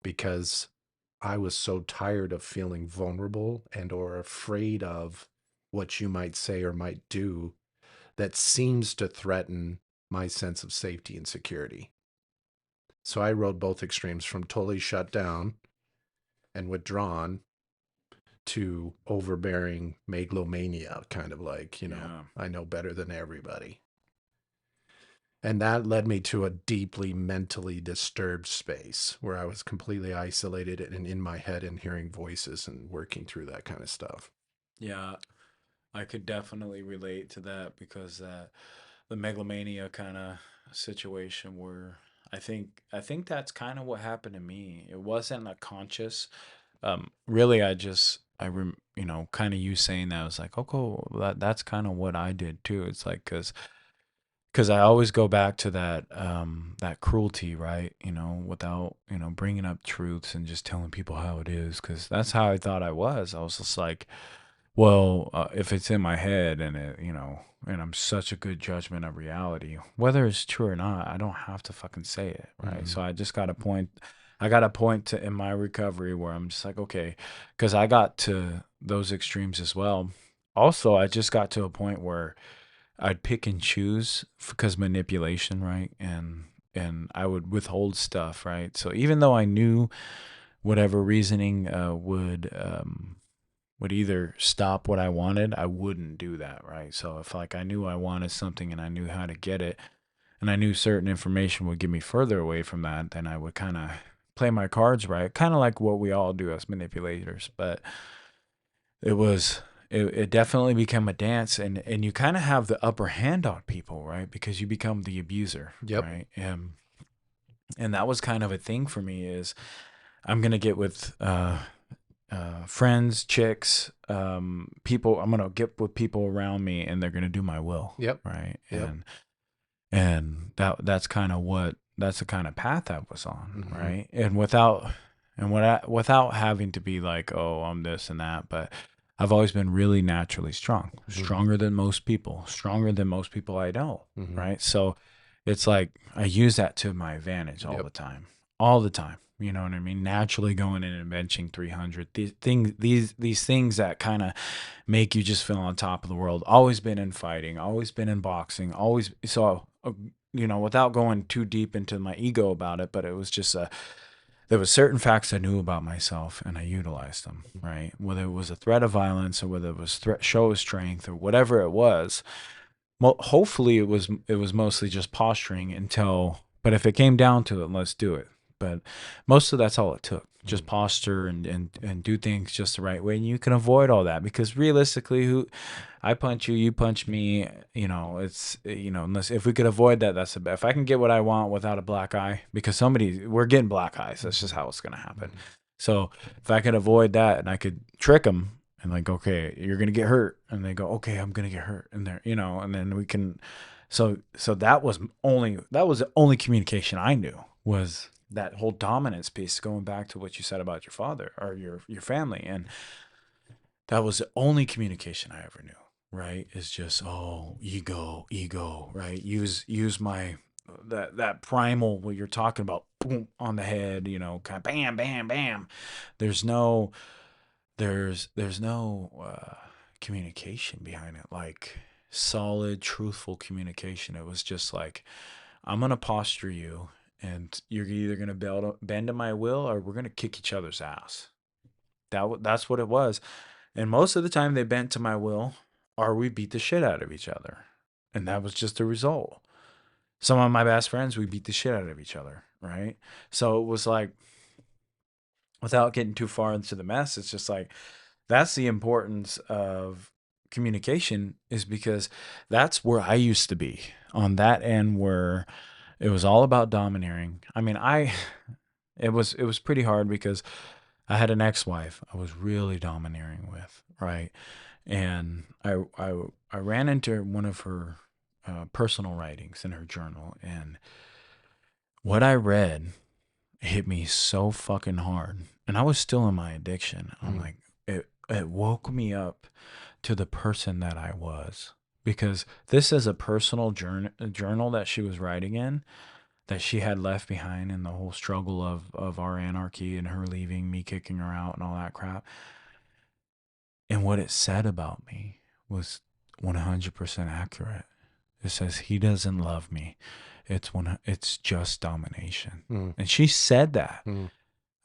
because I was so tired of feeling vulnerable and or afraid of what you might say or might do that seems to threaten my sense of safety and security. So I rode both extremes from totally shut down and withdrawn to overbearing megalomania, kind of like, Yeah. I know better than everybody. And that led me to a deeply mentally disturbed space where I was completely isolated and in my head and hearing voices and working through that kind of stuff. Yeah. I could definitely relate to that because the megalomania kind of situation where I think that's kind of what happened to me. It wasn't a conscious. Really, kind of you saying that I was like, oh, cool. That's kind of what I did too. It's like because I always go back to that cruelty, right? Without bringing up truths and just telling people how it is, because that's how I thought I was. I was just like, well, if it's in my head and and I'm such a good judgment of reality, whether it's true or not, I don't have to fucking say it, right? So I just got a point. I got a point to in my recovery where I'm just like, okay, because I got to those extremes as well. Also, I just got to a point where I'd pick and choose because manipulation, right? And I would withhold stuff, right? So even though I knew whatever reasoning would either stop what I wanted, I wouldn't do that, right? So if like I knew I wanted something and I knew how to get it, and I knew certain information would get me further away from that, then I would kind of play my cards right, kind of like what we all do as manipulators. But it was it definitely became a dance, and you kind of have the upper hand on people, right? Because you become the abuser, Yep. right? And that was kind of a thing for me is I'm gonna get with friends, chicks, people. I'm gonna get with people around me, and they're gonna do my will. Yep. Right. Yep. And that's kind of that's the kind of path I was on. Mhm. Right. And without having to be like, oh, I'm this and that, but I've always been really naturally strong, stronger than most people, stronger than most people I know. Mhm. Right. So it's like I use that to my advantage all Yep. the time, all the time. You know what I mean? Naturally going in and benching 300. These things that kind of make you just feel on top of the world. Always been in fighting, always been in boxing, always so without going too deep into my ego about it, but it was just there was certain facts I knew about myself and I utilized them, right? Whether it was a threat of violence or whether it was show of strength or whatever it was. Well, hopefully it was mostly just posturing until, but if it came down to it, let's do it. But most of that's all it took. Just posture and do things just the right way. And you can avoid all that because realistically, I punch you, you punch me, it's, unless if we could avoid that, that's the best. If I can get what I want without a black eye, because we're getting black eyes. That's just how it's going to happen. So if I could avoid that and I could trick them and like, okay, you're going to get hurt. And they go, okay, I'm going to get hurt. And they're, and then we can, so that was the only communication I knew was that whole dominance piece, going back to what you said about your father or your family. And that was the only communication I ever knew, right? Is just, oh, ego, right? Use my, that primal, what you're talking about, boom, on the head, kind of bam, bam, bam. There's no communication behind it, like solid, truthful communication. It was just like, I'm going to posture you and you're either going to bend to my will or we're going to kick each other's ass. That's what it was. And most of the time they bent to my will or we beat the shit out of each other. And that was just the result. Some of my best friends, we beat the shit out of each other, right? So it was like, without getting too far into the mess, it's just like, that's the importance of communication, is because that's where I used to be, on that end where it was all about domineering. I mean, it was pretty hard because I had an ex-wife I was really domineering with, right? And I ran into one of her personal writings in her journal, and what I read hit me so fucking hard. And I was still in my addiction. I'm like, it woke me up to the person that I was. Because this is a personal journal that she was writing in, that she had left behind in the whole struggle of our anarchy and her leaving, me kicking her out and all that crap. And what it said about me was 100% accurate. It says, he doesn't love me. It's just domination. And she said that. And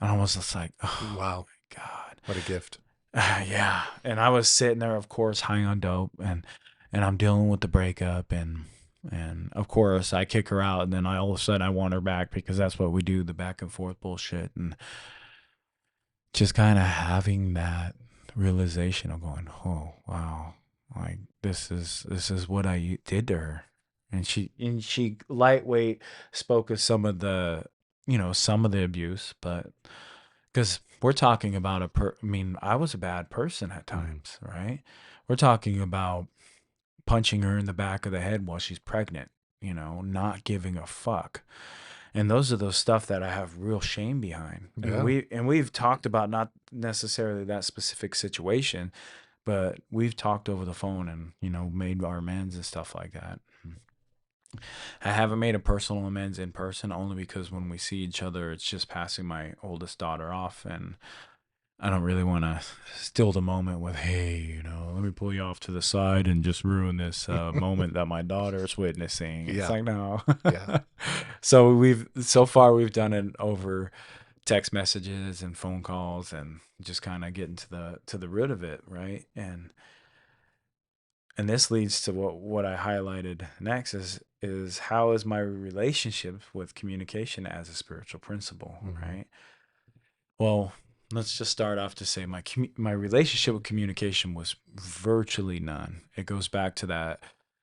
I was just like, oh, wow. my God. What a gift. Yeah. And I was sitting there, of course, high on dope, and I'm dealing with the breakup, and of course I kick her out, and then all of a sudden I want her back, because that's what we do, the back and forth bullshit. And just kind of having that realization of going, oh wow, like this is what I did to her. And she lightweight spoke of some of the, some of the abuse, but because we're talking about I mean, I was a bad person at times, right? We're talking about punching her in the back of the head while she's pregnant, not giving a fuck. And those are those stuff that I have real shame behind. Yeah. And we've talked about not necessarily that specific situation, but we've talked over the phone and, made our amends and stuff like that. I haven't made a personal amends in person, only because when we see each other, it's just passing my oldest daughter off, and I don't really want to steal the moment with, hey, let me pull you off to the side and just ruin this moment that my daughter's witnessing. It's like, no. Yeah. So far we've done it over text messages and phone calls, and just kind of getting to the root of it, right? And this leads to what I highlighted next is how is my relationship with communication as a spiritual principle, right? Well, let's just start off to say my relationship with communication was virtually none. It goes back to that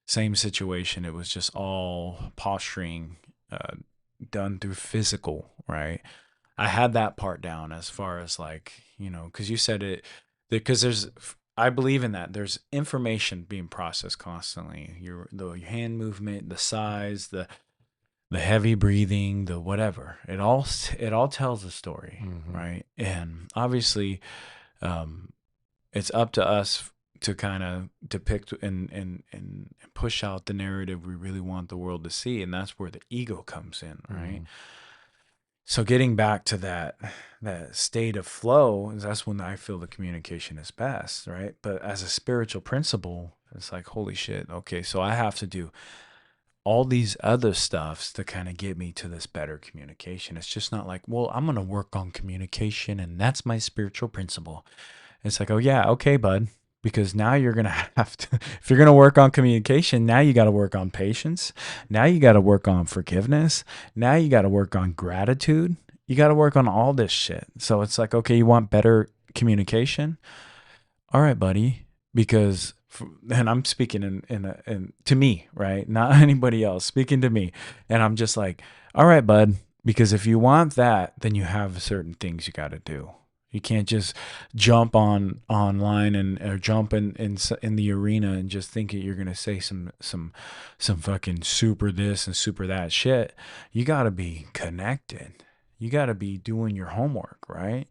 same situation. It was just all posturing, done through physical, right? I had that part down as far as like, because you said it, because I believe in that. There's information being processed constantly. The hand movement, the size, the heavy breathing, the whatever. It all tells a story, right? And obviously, it's up to us to kind of depict and push out the narrative we really want the world to see, and that's where the ego comes in, right? So getting back to that state of flow, that's when I feel the communication is best, right? But as a spiritual principle, it's like, holy shit, okay, so I have to do all these other stuffs to kind of get me to this better communication. It's just not like, well, I'm going to work on communication and that's my spiritual principle. It's like, oh yeah, okay, bud. Because now you're going to have to, if you're going to work on communication, now you got to work on patience. Now you got to work on forgiveness. Now you got to work on gratitude. You got to work on all this shit. So it's like, okay, you want better communication? All right, buddy. Because, and I'm speaking in to me, right? Not anybody else, speaking to me. And I'm just like, all right, bud. Because if you want that, then you have certain things you got to do. You can't just jump online or jump in the arena and just think that you're gonna say some fucking super this and super that shit. You gotta be connected. You gotta be doing your homework, right?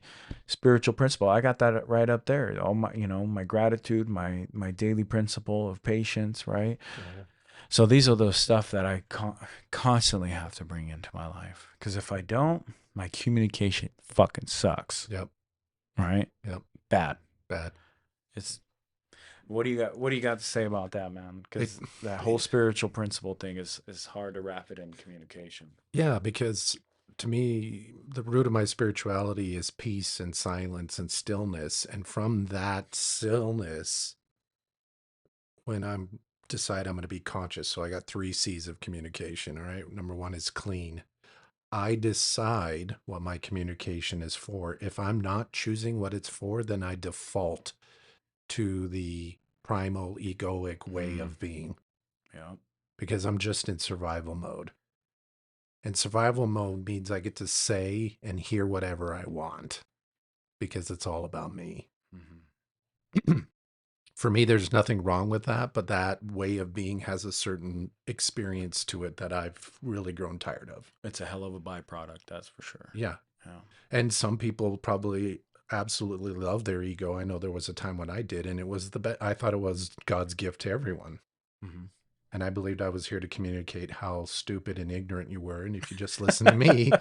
Spiritual principle. I got that right up there. All my my gratitude, my daily principle of patience, right? Yeah. So these are those stuff that I constantly have to bring into my life, because if I don't, my communication fucking sucks. Yep. Right? Yep. Bad. It's what do you got to say about that, man? Because that whole spiritual principle thing is hard to wrap it in communication. Yeah, because to me, the root of my spirituality is peace and silence and stillness. And from that stillness, when I'm decide I'm going to be conscious. So I got 3 C's of communication. All right. Number 1 is clean. I decide what my communication is for. If I'm not choosing what it's for, then I default to the primal egoic way of being. Yeah. Because I'm just in survival mode. And survival mode means I get to say and hear whatever I want, because it's all about me. For me, there's nothing wrong with that, but that way of being has a certain experience to it that I've really grown tired of. It's a hell of a byproduct, that's for sure. Yeah. Yeah. And some people probably absolutely love their ego. I know there was a time when I did, and it was I thought it was God's gift to everyone. Mm-hmm. And I believed I was here to communicate how stupid and ignorant you were. And if you just listen to me,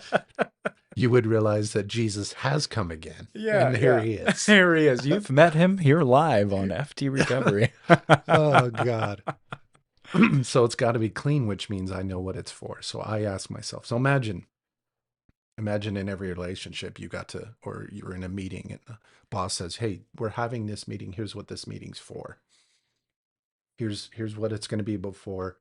you would realize that Jesus has come again. Yeah, and there he is. There he is. You've met him here live on F.D. Recovery. Oh, God. So it's got to be clean, which means I know what it's for. So I ask myself, so imagine in every relationship or you're in a meeting and the boss says, hey, we're having this meeting. Here's what this meeting's for. Here's what it's going to be before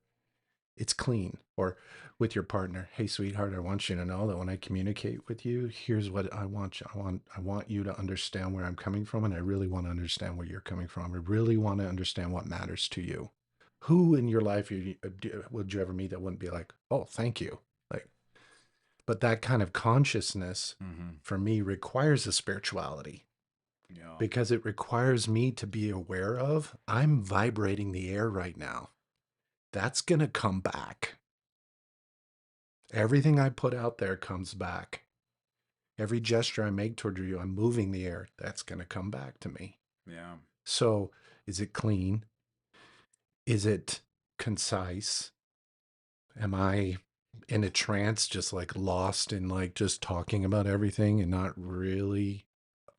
it's clean. Or with your partner, hey, sweetheart, I want you to know that when I communicate with you, here's what I want. I want you to understand where I'm coming from. And I really want to understand where you're coming from. I really want to understand what matters to you. Who in your life would you ever meet that wouldn't be like, oh, thank you? Like, but that kind of consciousness for me requires a spirituality. Yeah. Because it requires me to be aware of, I'm vibrating the air right now. That's going to come back. Everything I put out there comes back. Every gesture I make toward you, I'm moving the air. That's going to come back to me. Yeah. So is it clean? Is it concise? Am I in a trance, just like lost in like just talking about everything and not really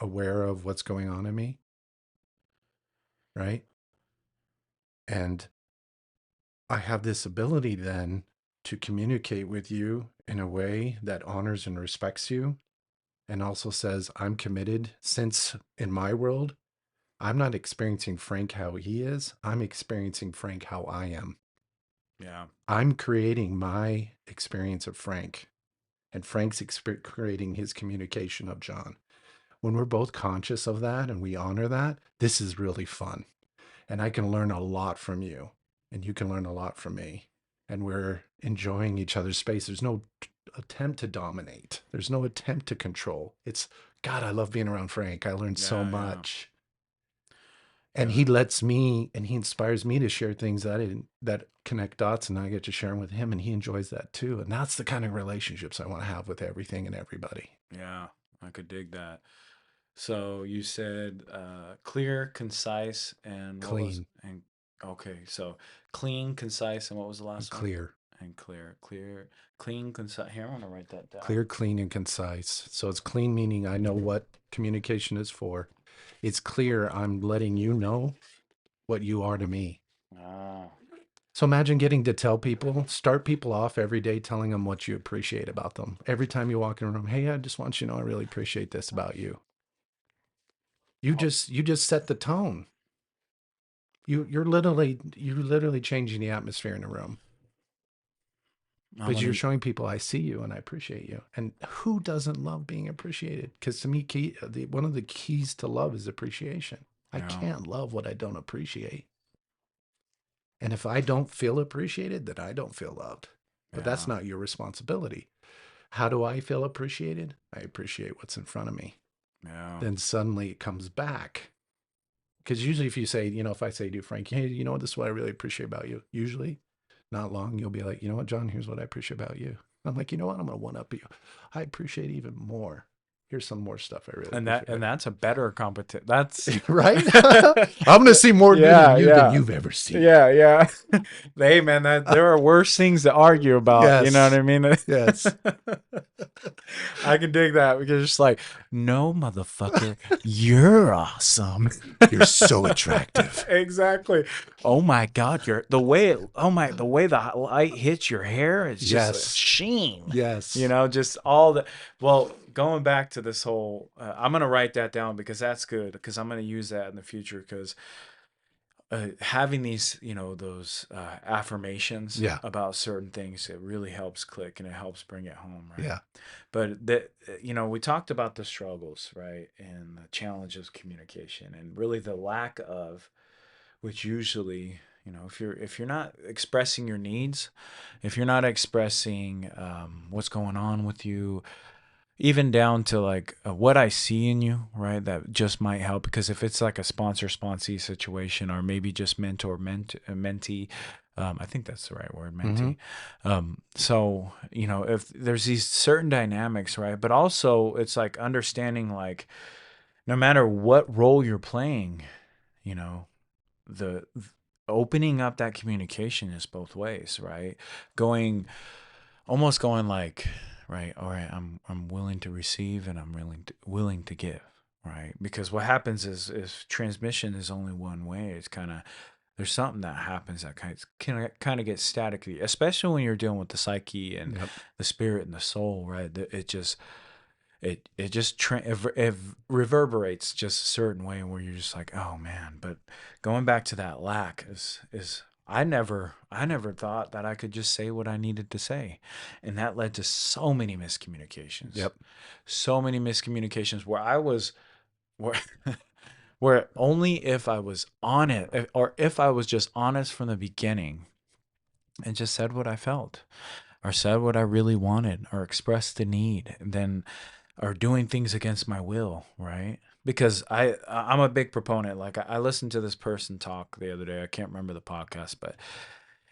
aware of what's going on in me? Right? And I have this ability then to communicate with you in a way that honors and respects you and also says, I'm committed. Since in my world, I'm not experiencing Frank how he is. I'm experiencing Frank how I am. Yeah. I'm creating my experience of Frank, and Frank's creating his communication of Jon. When we're both conscious of that and we honor that, this is really fun. And I can learn a lot from you, and you can learn a lot from me. And we're enjoying each other's space. There's no attempt to dominate. There's no attempt to control. It's, God, I love being around Frank. I learned so much. And he lets me, and he inspires me to share things that connect dots, and I get to share them with him, and he enjoys that too. And that's the kind of relationships I want to have with everything and everybody. Yeah, I could dig that. So you said clear, concise, and what was Clean. and okay, so clean, concise, and what was the last one? Clear. And clear, clean, concise. Here, I want to write that down. Clear, clean, and concise. So it's clean, meaning I know what communication is for. It's clear, I'm letting you know what you are to me. Ah, So imagine getting to start people off every day telling them what you appreciate about them. Every time you walk in a room, hey, I just want you to know I really appreciate this about you. You just set the tone. You're literally changing the atmosphere in the room. Because you're showing people I see you and I appreciate you. And who doesn't love being appreciated? Because to me, one of the keys to love is appreciation. I can't love what I don't appreciate. And if I don't feel appreciated, then I don't feel loved. But that's not your responsibility. How do I feel appreciated? I appreciate what's in front of me. Yeah. Then suddenly it comes back. Because usually if you say, if I say to Frank, hey, this is what I really appreciate about you. Usually, not long, you'll be like, you know what, Jon, here's what I appreciate about you. I'm like, you know what, I'm going to one-up you. I appreciate even more. Here's some more stuff I really appreciate. And that's a better competition. That's right. I'm going to see more than you've ever seen. Yeah. Hey, man, there are worse things to argue about. Yes. You know what I mean? Yes. I can dig that because it's like, no, motherfucker, you're awesome. You're so attractive. Exactly. Oh my God, the way the light hits your hair is just a sheen. Yes. Just all the. Well, going back to this whole, I'm gonna write that down because that's good because I'm gonna use that in the future because. Having these, those affirmations about certain things, it really helps click and it helps bring it home, right? Yeah. But we talked about the struggles, right, and the challenges of communication, and really the lack of, which usually, if you're not expressing your needs, if you're not expressing what's going on with you, even down to like what I see in you, right? That just might help, because if it's like a sponsor-sponsee situation, or maybe just mentee, I think that's the right word, mentee. So, you know, if there's these certain dynamics, right? But also it's like understanding, like, no matter what role you're playing, you know, the opening up that communication is both ways, right? Almost going like, right, all right, I'm willing to receive, and I'm willing to give, right? Because what happens is transmission is only one way. It's kind of, there's something that happens that kind of gets staticky, especially when you're dealing with the psyche and the spirit and the soul, right? It reverberates just a certain way where you're just like, oh man. But going back to that lack is I never thought that I could just say what I needed to say, and that led to so many miscommunications. So many miscommunications where I was where where only if I was on it, or if I was just honest from the beginning and just said what I felt, or said what I really wanted, or expressed the need, then, or doing things against my will, right? Because I'm a big proponent. Like, I listened to this person talk the other day. I can't remember the podcast, but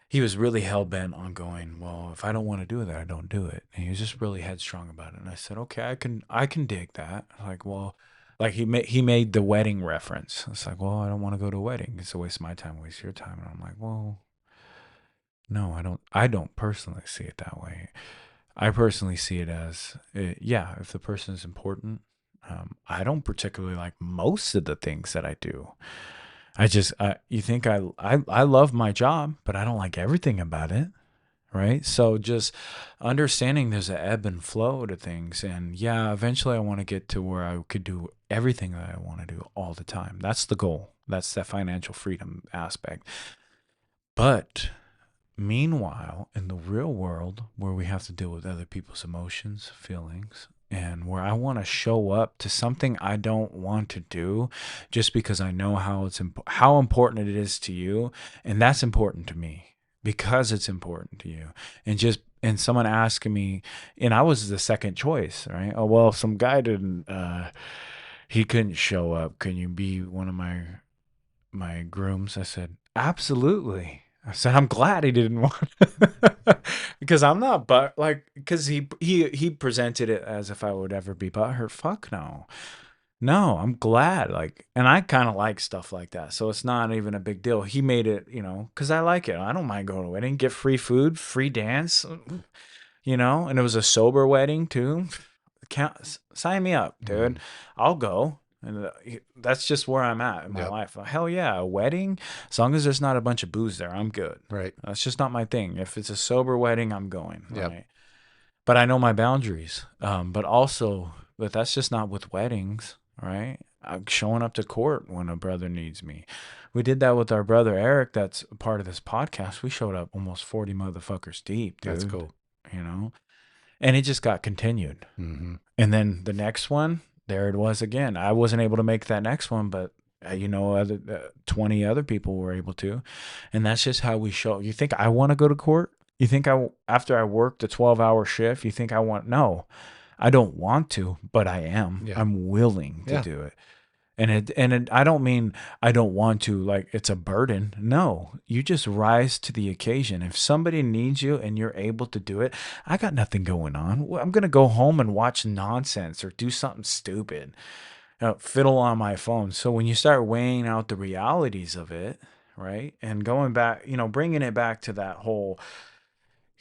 he was really hell bent on going, well, if I don't want to do that, I don't do it. And he was just really headstrong about it. And I said, okay, I can dig that. Like, well, like he made the wedding reference. It's like, well, I don't want to go to a wedding. It's a waste of my time, waste your time. And I'm like, well, no, I don't personally see it that way. I personally see it as, yeah, if the person is important. I don't particularly like most of the things that I do. You think I love my job, but I don't like everything about it, right? So just understanding there's an ebb and flow to things. And yeah, eventually I want to get to where I could do everything that I want to do all the time. That's the goal. That's that financial freedom aspect. But meanwhile, in the real world, where we have to deal with other people's emotions, feelings, and where I want to show up to something I don't want to do just because I know how important it is to you, and that's important to me because it's important to you. And someone asking me, and I was the second choice, right? Oh, well, some guy didn't he couldn't show up. Can you be one of my grooms? I said, absolutely. I said, I'm glad he didn't want because I'm not, but like, because he presented it as if I would ever be butthurt. Fuck no. No, I'm glad. Like, and I kind of like stuff like that. So it's not even a big deal. He made it, because I like it. I don't mind going to a wedding, get free food, free dance, and it was a sober wedding too. Sign me up, dude. I'll go. And that's just where I'm at in my life. Hell yeah, a wedding, as long as there's not a bunch of booze there, I'm good. Right. That's just not my thing. If it's a sober wedding, I'm going. Yep. Right? But I know my boundaries. But that's just not with weddings, right? I'm showing up to court when a brother needs me. We did that with our brother Eric. That's a part of this podcast. We showed up almost 40 motherfuckers deep, dude. That's cool. And it just got continued. Mm-hmm. And then the next one, there it was again. I wasn't able to make that next one, but 20 other people were able to. And that's just how we show. You think I want to go to court? You think after I worked a 12-hour shift, you think I want? No, I don't want to, but I am. Yeah. I'm willing to do it. And I don't mean I don't want to, like it's a burden. No, you just rise to the occasion. If somebody needs you and you're able to do it, I got nothing going on. I'm going to go home and watch nonsense or do something stupid, fiddle on my phone. So when you start weighing out the realities of it, right, and going back, bringing it back to that whole,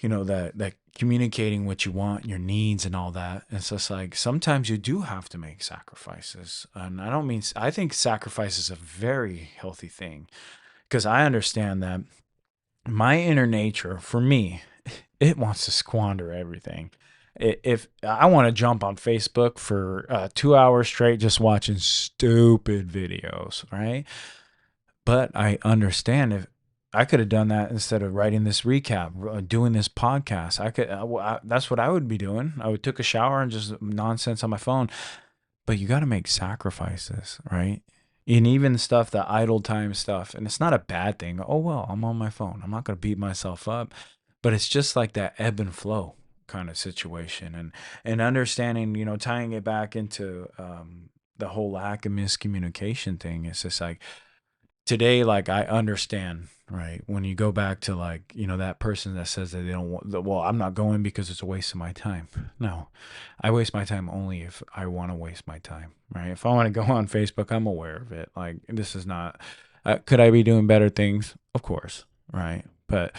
that communicating what you want, your needs and all that. It's just like, sometimes you do have to make sacrifices. And I think sacrifice is a very healthy thing, because I understand that my inner nature, for me, it wants to squander everything. If I want to jump on Facebook for 2 hours straight, just watching stupid videos, right? But I understand if I could have done that instead of writing this recap, doing this podcast. That's what I would be doing. I would took a shower and just nonsense on my phone. But you got to make sacrifices, right? And even stuff, the idle time stuff. And it's not a bad thing. Oh, well, I'm on my phone. I'm not going to beat myself up. But it's just like that ebb and flow. kind of situation, and understanding, tying it back into the whole lack of miscommunication thing. It's just like today, like I understand, right? When you go back to like, that person that says that they don't want, well, I'm not going because it's a waste of my time. No, I waste my time only if I want to waste my time, right? If I want to go on Facebook, I'm aware of it. Like this is not, could I be doing better things? Of course, right? But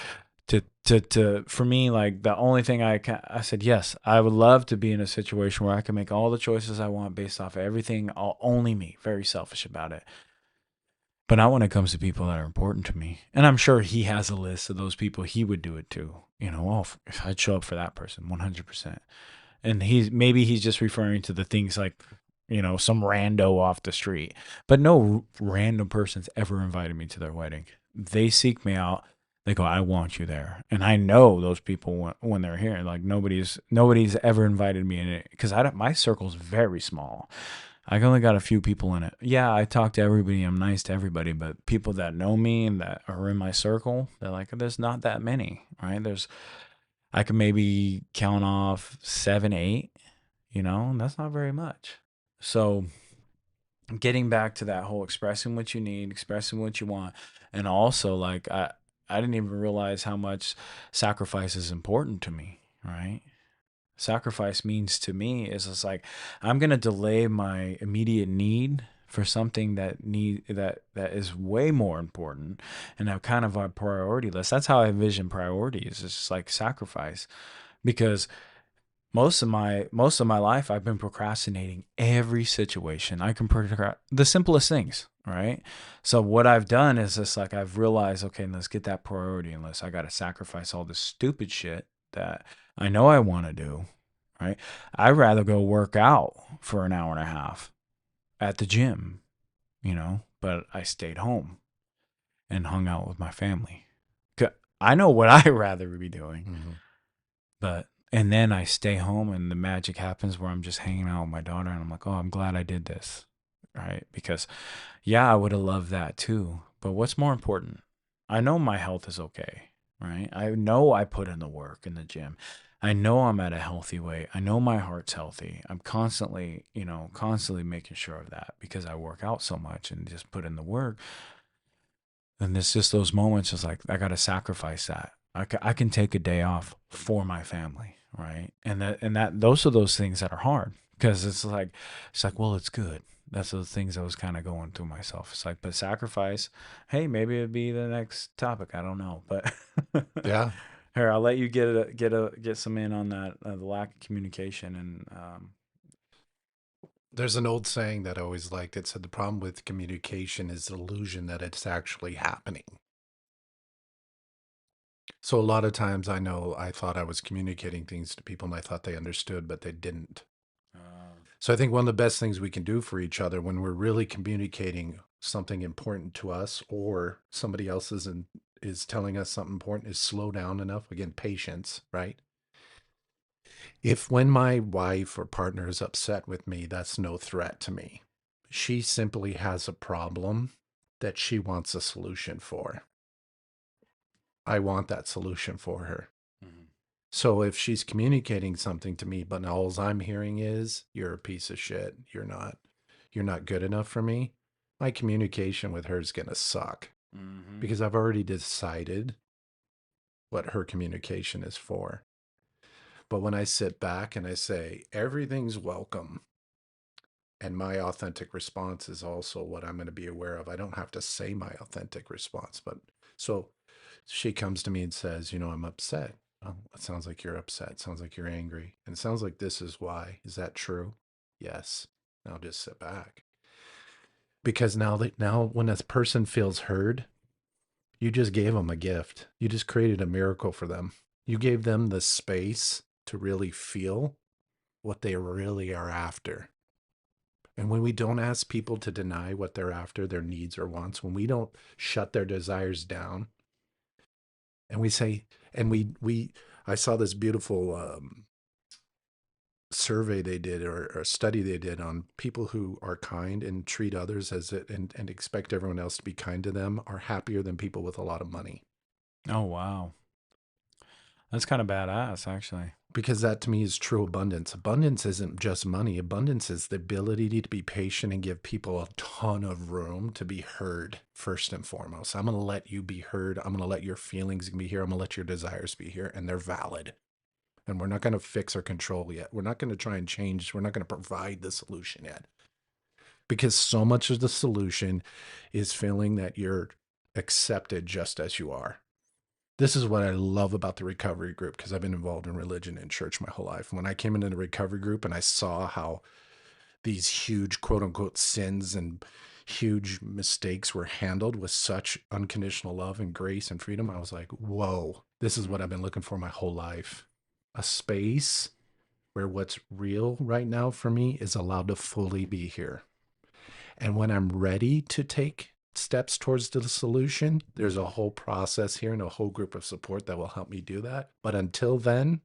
for me, like the only thing I said, yes, I would love to be in a situation where I can make all the choices I want based off of everything, only me, very selfish about it. But not when it comes to people that are important to me. And I'm sure he has a list of those people he would do it to. If I'd show up for that person, 100%. And maybe he's just referring to the things like, some rando off the street. But no random person's ever invited me to their wedding. They seek me out. They go, I want you there. And I know those people when they're here. Like nobody's ever invited me in it because my circle's very small. I only got a few people in it. Yeah, I talk to everybody. I'm nice to everybody, but people that know me and that are in my circle, they're like, there's not that many, right? I can maybe count off 7, 8, and that's not very much. So getting back to that whole expressing what you need, expressing what you want, and also like I didn't even realize how much sacrifice is important to me, right? Sacrifice means to me is it's like I'm gonna delay my immediate need for something that is way more important, and have kind of a priority list. That's how I envision priorities. It's just like sacrifice, because most of my life I've been procrastinating every situation. I can the simplest things, right? So what I've done is just like I've realized, okay, let's get that priority in list. I got to sacrifice all this stupid shit that I know I want to do, right? I'd rather go work out for an hour and a half at the gym, but I stayed home and hung out with my family. I know what I'd rather be doing, and then I stay home and the magic happens where I'm just hanging out with my daughter and I'm like, oh, I'm glad I did this, right? Because yeah, I would have loved that too. But what's more important? I know my health is okay, right? I know I put in the work in the gym. I know I'm at a healthy weight. I know my heart's healthy. I'm constantly making sure of that because I work out so much and just put in the work. And it's just those moments, it's like, I got to sacrifice that. I can take a day off for my family, right? And those are those things that are hard because it's like, well, it's good. That's the things I was kind of going through myself. It's like, but sacrifice, hey, maybe it'd be the next topic. I don't know, but Yeah. here, I'll let you get some in on that, the lack of communication. And There's an old saying that I always liked. It said the problem with communication is the illusion that it's actually happening. So a lot of times I know I thought I was communicating things to people and I thought they understood, but they didn't. So I think one of the best things we can do for each other when we're really communicating something important to us or somebody else is telling us something important is slow down enough. Again, patience, right? If when my wife or partner is upset with me, that's no threat to me. She simply has a problem that she wants a solution for. I want that solution for her. So if she's communicating something to me, but all I'm hearing is, you're a piece of shit, you're not good enough for me, my communication with her is going to suck because I've already decided what her communication is for. But when I sit back and I say, everything's welcome, and my authentic response is also what I'm going to be aware of. I don't have to say my authentic response, but so she comes to me and says, I'm upset. Oh, it sounds like you're upset. It sounds like you're angry. And it sounds like this is why. Is that true? Yes. Now just sit back. Because now when a person feels heard, you just gave them a gift. You just created a miracle for them. You gave them the space to really feel what they really are after. And when we don't ask people to deny what they're after, their needs or wants, when we don't shut their desires down, and we say, and I saw this beautiful survey they did or study they did on people who are kind and treat others as it and expect everyone else to be kind to them are happier than people with a lot of money. oh wow, that's kind of badass, actually. Because that to me is true abundance. Abundance isn't just money. Abundance is the ability to be patient and give people a ton of room to be heard first and foremost. I'm going to let you be heard. I'm going to let your feelings be here. I'm going to let your desires be here, and they're valid. And we're not going to fix or control yet. We're not going to try and change. We're not going to provide the solution yet. Because so much of the solution is feeling that you're accepted just as you are. This is what I love about the recovery group, because I've been involved in religion and church my whole life. When I came into the recovery group and I saw how these huge quote unquote sins and huge mistakes were handled with such unconditional love and grace and freedom, I was like, whoa, this is what I've been looking for my whole life. A space where what's real right now for me is allowed to fully be here. And when I'm ready to take steps towards the solution, there's a whole process here and a whole group of support that will help me do that. But until then,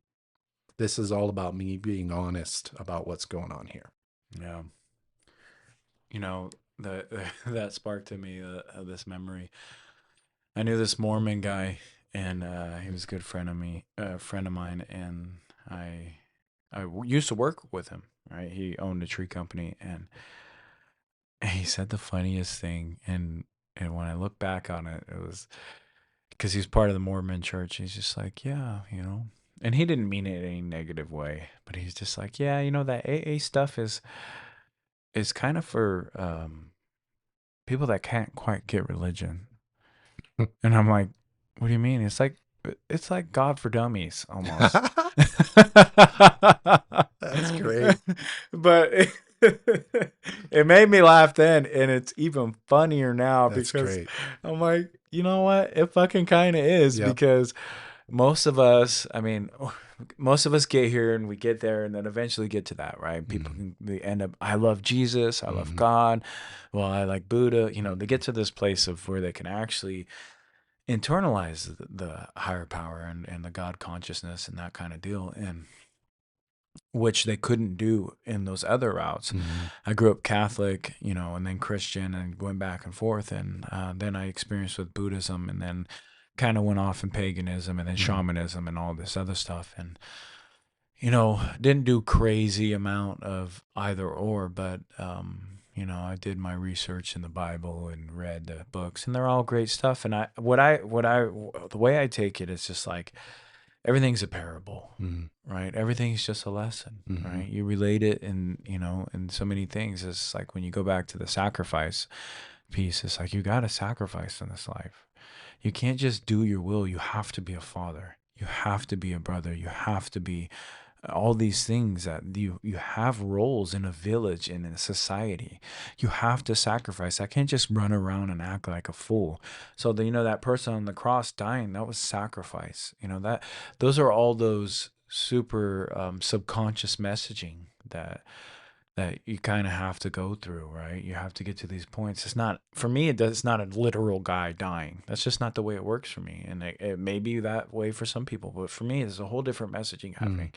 this is all about me being honest about what's going on here. Yeah. You know, that sparked in me this memory. I knew this Mormon guy, and he was a good friend of mine, and I used to work with him. Right, he owned a tree company, and he said the funniest thing, and when I look back on it, it was because he's part of the Mormon church. He's just like, yeah, and he didn't mean it in any negative way, but he's just like, yeah, that AA stuff is kind of for people that can't quite get religion. And I'm like, what do you mean? It's like God for dummies almost. That's great. But it made me laugh then, and it's even funnier now. That's because great. I'm like, you know what? It fucking kind of is. Yep. Because most of us get here and we get there and then eventually get to that, right? People they end up, I love Jesus, I love God, well, I like Buddha. They get to this place of where they can actually internalize the higher power and the God consciousness and that kind of deal, and which they couldn't do in those other routes. I grew up Catholic, and then Christian, and went back and forth, and then I experienced with Buddhism, and then kind of went off in paganism, and then shamanism and all this other stuff, and didn't do crazy amount of either or, but I did my research in the Bible and read the books, and they're all great stuff. And the way I take it is just like everything's a parable, right? Everything's just a lesson, right? You relate it in so many things. It's like when you go back to the sacrifice piece, it's like you got to sacrifice in this life. You can't just do your will. You have to be a father. You have to be a brother. You have to be all these things that you have roles in a village and in a society. You have to sacrifice. I can't just run around and act like a fool. So that person on the cross dying, that was sacrifice. Those are all those super subconscious messaging that you kind of have to go through, right? You have to get to these points. It's not, for me, it's not a literal guy dying. That's just not the way it works for me. And it may be that way for some people, but for me, there's a whole different messaging happening.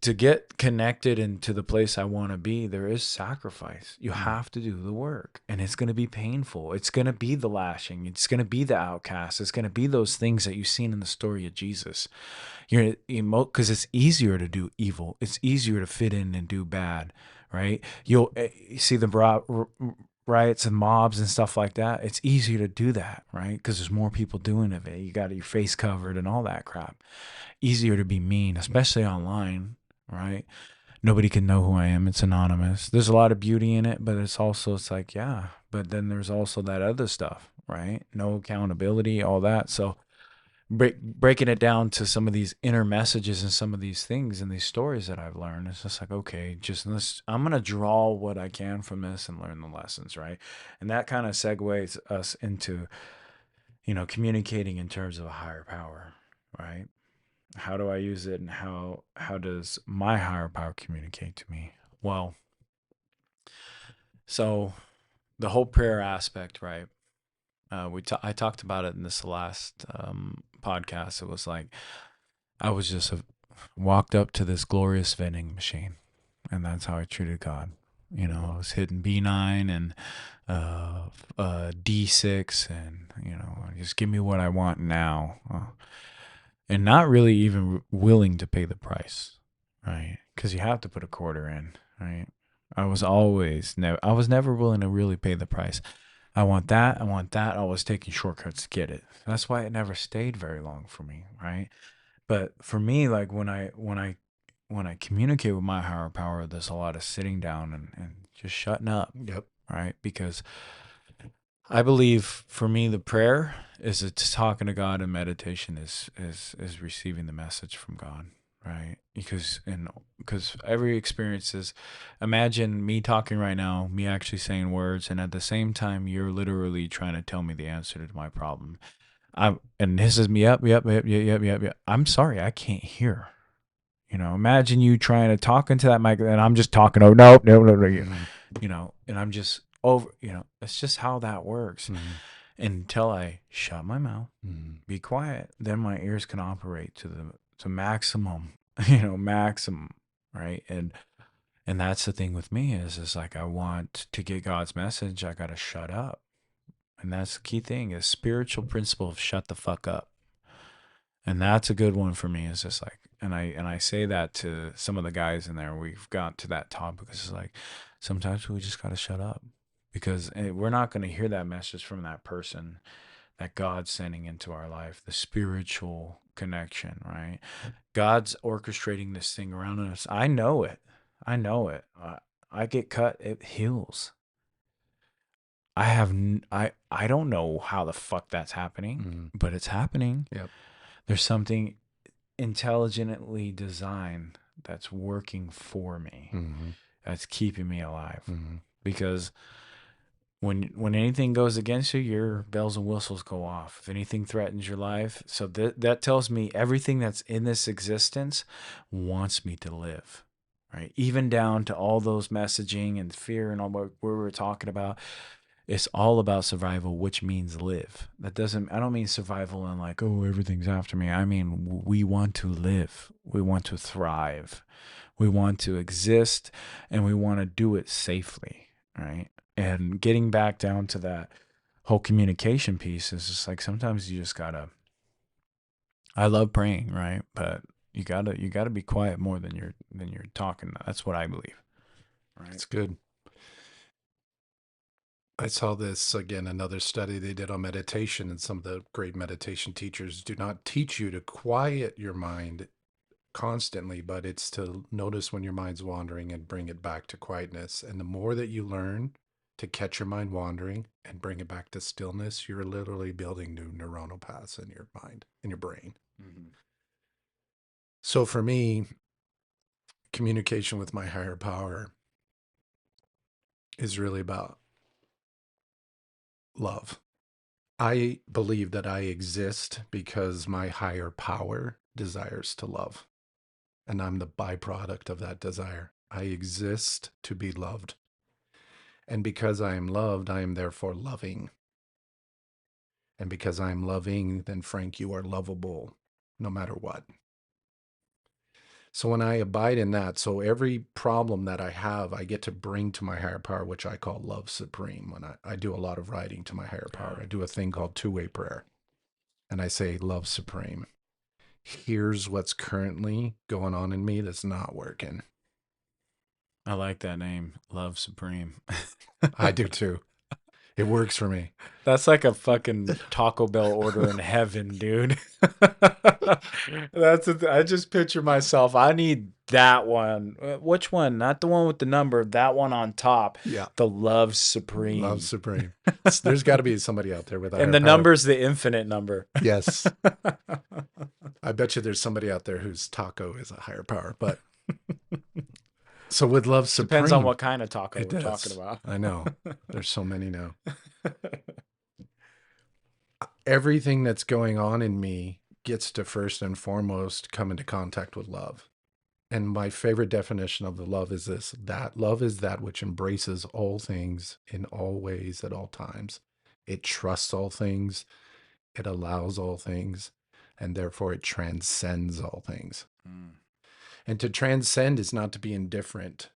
To get connected into the place I want to be, there is sacrifice. You have to do the work, and it's going to be painful. It's going to be the lashing. It's going to be the outcast. It's going to be those things that you've seen in the story of Jesus. Because it's easier to do evil. It's easier to fit in and do bad, right? You see the riots and mobs and stuff like that. It's easier to do that, right? Because there's more people doing it. You got your face covered and all that crap. Easier to be mean, especially online, right? Nobody can know who I am. It's anonymous. There's a lot of beauty in it, but it's like, yeah. But then there's also that other stuff, right? No accountability, all that. So breaking it down to some of these inner messages and some of these things and these stories that I've learned, it's just like, okay, I'm going to draw what I can from this and learn the lessons, right? And that kind of segues us into, communicating in terms of a higher power, right? How do I use it, and how does my higher power communicate to me? Well, so the whole prayer aspect, right? I talked about it in this last podcast. It was like I was just walked up to this glorious vending machine, and that's how I treated God. I was hitting B9 and D6, and just give me what I want now. and not really even willing to pay the price, right? Because you have to put a quarter in, right? I was never willing to really pay the price. I want that. I want that. I was taking shortcuts to get it. That's why it never stayed very long for me, right? But for me, like when I communicate with my higher power, there's a lot of sitting down and just shutting up, Yep. right? Because I believe for me, the prayer is it's talking to God, and meditation is receiving the message from God, right? Because every experience is, imagine me talking right now, me actually saying words, and at the same time, you're literally trying to tell me the answer to my problem. And this is me, yep. I'm sorry, I can't hear. Imagine you trying to talk into that mic, and I'm just talking. Oh, no, no, no, no. And I'm just over. It's just how that works. Until I shut my mouth, be quiet, then my ears can operate to maximum. Maximum, right? And that's the thing with me is like I want to get God's message. I gotta shut up, and that's the key thing. Is spiritual principle of shut the fuck up. And that's a good one for me. It's just like, and I say that to some of the guys in there. We've got to that topic. It's like sometimes we just gotta shut up because we're not going to hear that message from that person that God's sending into our life, the spiritual connection, right? God's orchestrating this thing around us. I know it. I get cut. It heals. I don't know how the fuck that's happening, but it's happening. Yep. There's something intelligently designed that's working for me, that's keeping me alive. Because when anything goes against you, your bells and whistles go off. If anything threatens your life, so that tells me everything that's in this existence wants me to live, right? Even down to all those messaging and fear and all what we were talking about. It's all about survival, which means live. I don't mean survival and like, oh, everything's after me. I mean, we want to live. We want to thrive. We want to exist, and we want to do it safely, right? And getting back down to that whole communication piece is just like sometimes you just gotta. I love praying, right? But you gotta be quiet more than you're talking. That's what I believe. Right? It's good. I saw this again, another study they did on meditation, and some of the great meditation teachers do not teach you to quiet your mind constantly, but it's to notice when your mind's wandering and bring it back to quietness. And the more that you learn to catch your mind wandering and bring it back to stillness, you're literally building new neuronal paths in your mind, in your brain. So for me, communication with my higher power is really about love. I believe that I exist because my higher power desires to love, and I'm the byproduct of that desire. I exist to be loved. And because I am loved, I am therefore loving. And because I am loving, then Frank, you are lovable no matter what. So when I abide in that, so every problem that I have, I get to bring to my higher power, which I call love supreme. When I do a lot of writing to my higher power, I do a thing called two-way prayer. And I say, love supreme. Here's what's currently going on in me that's not working. I like that name, Love Supreme. I do too. It works for me. That's like a fucking Taco Bell order in heaven, dude. I just picture myself. I need that one. Which one? Not the one with the number. That one on top. Yeah. The Love Supreme. Love supreme. There's got to be somebody out there with a and the higher power. number's the infinite number. Yes. I bet you there's somebody out there whose taco is a higher power. But so with love supreme, depends on what kind of taco it we're does. talking about. I know. There's so many now. Everything that's going on in me gets to first and foremost come into contact with love. And my favorite definition of the love is this: that love is that which embraces all things in all ways at all times. It trusts all things. It allows all things. And therefore it transcends all things. And to transcend is not to be indifferent.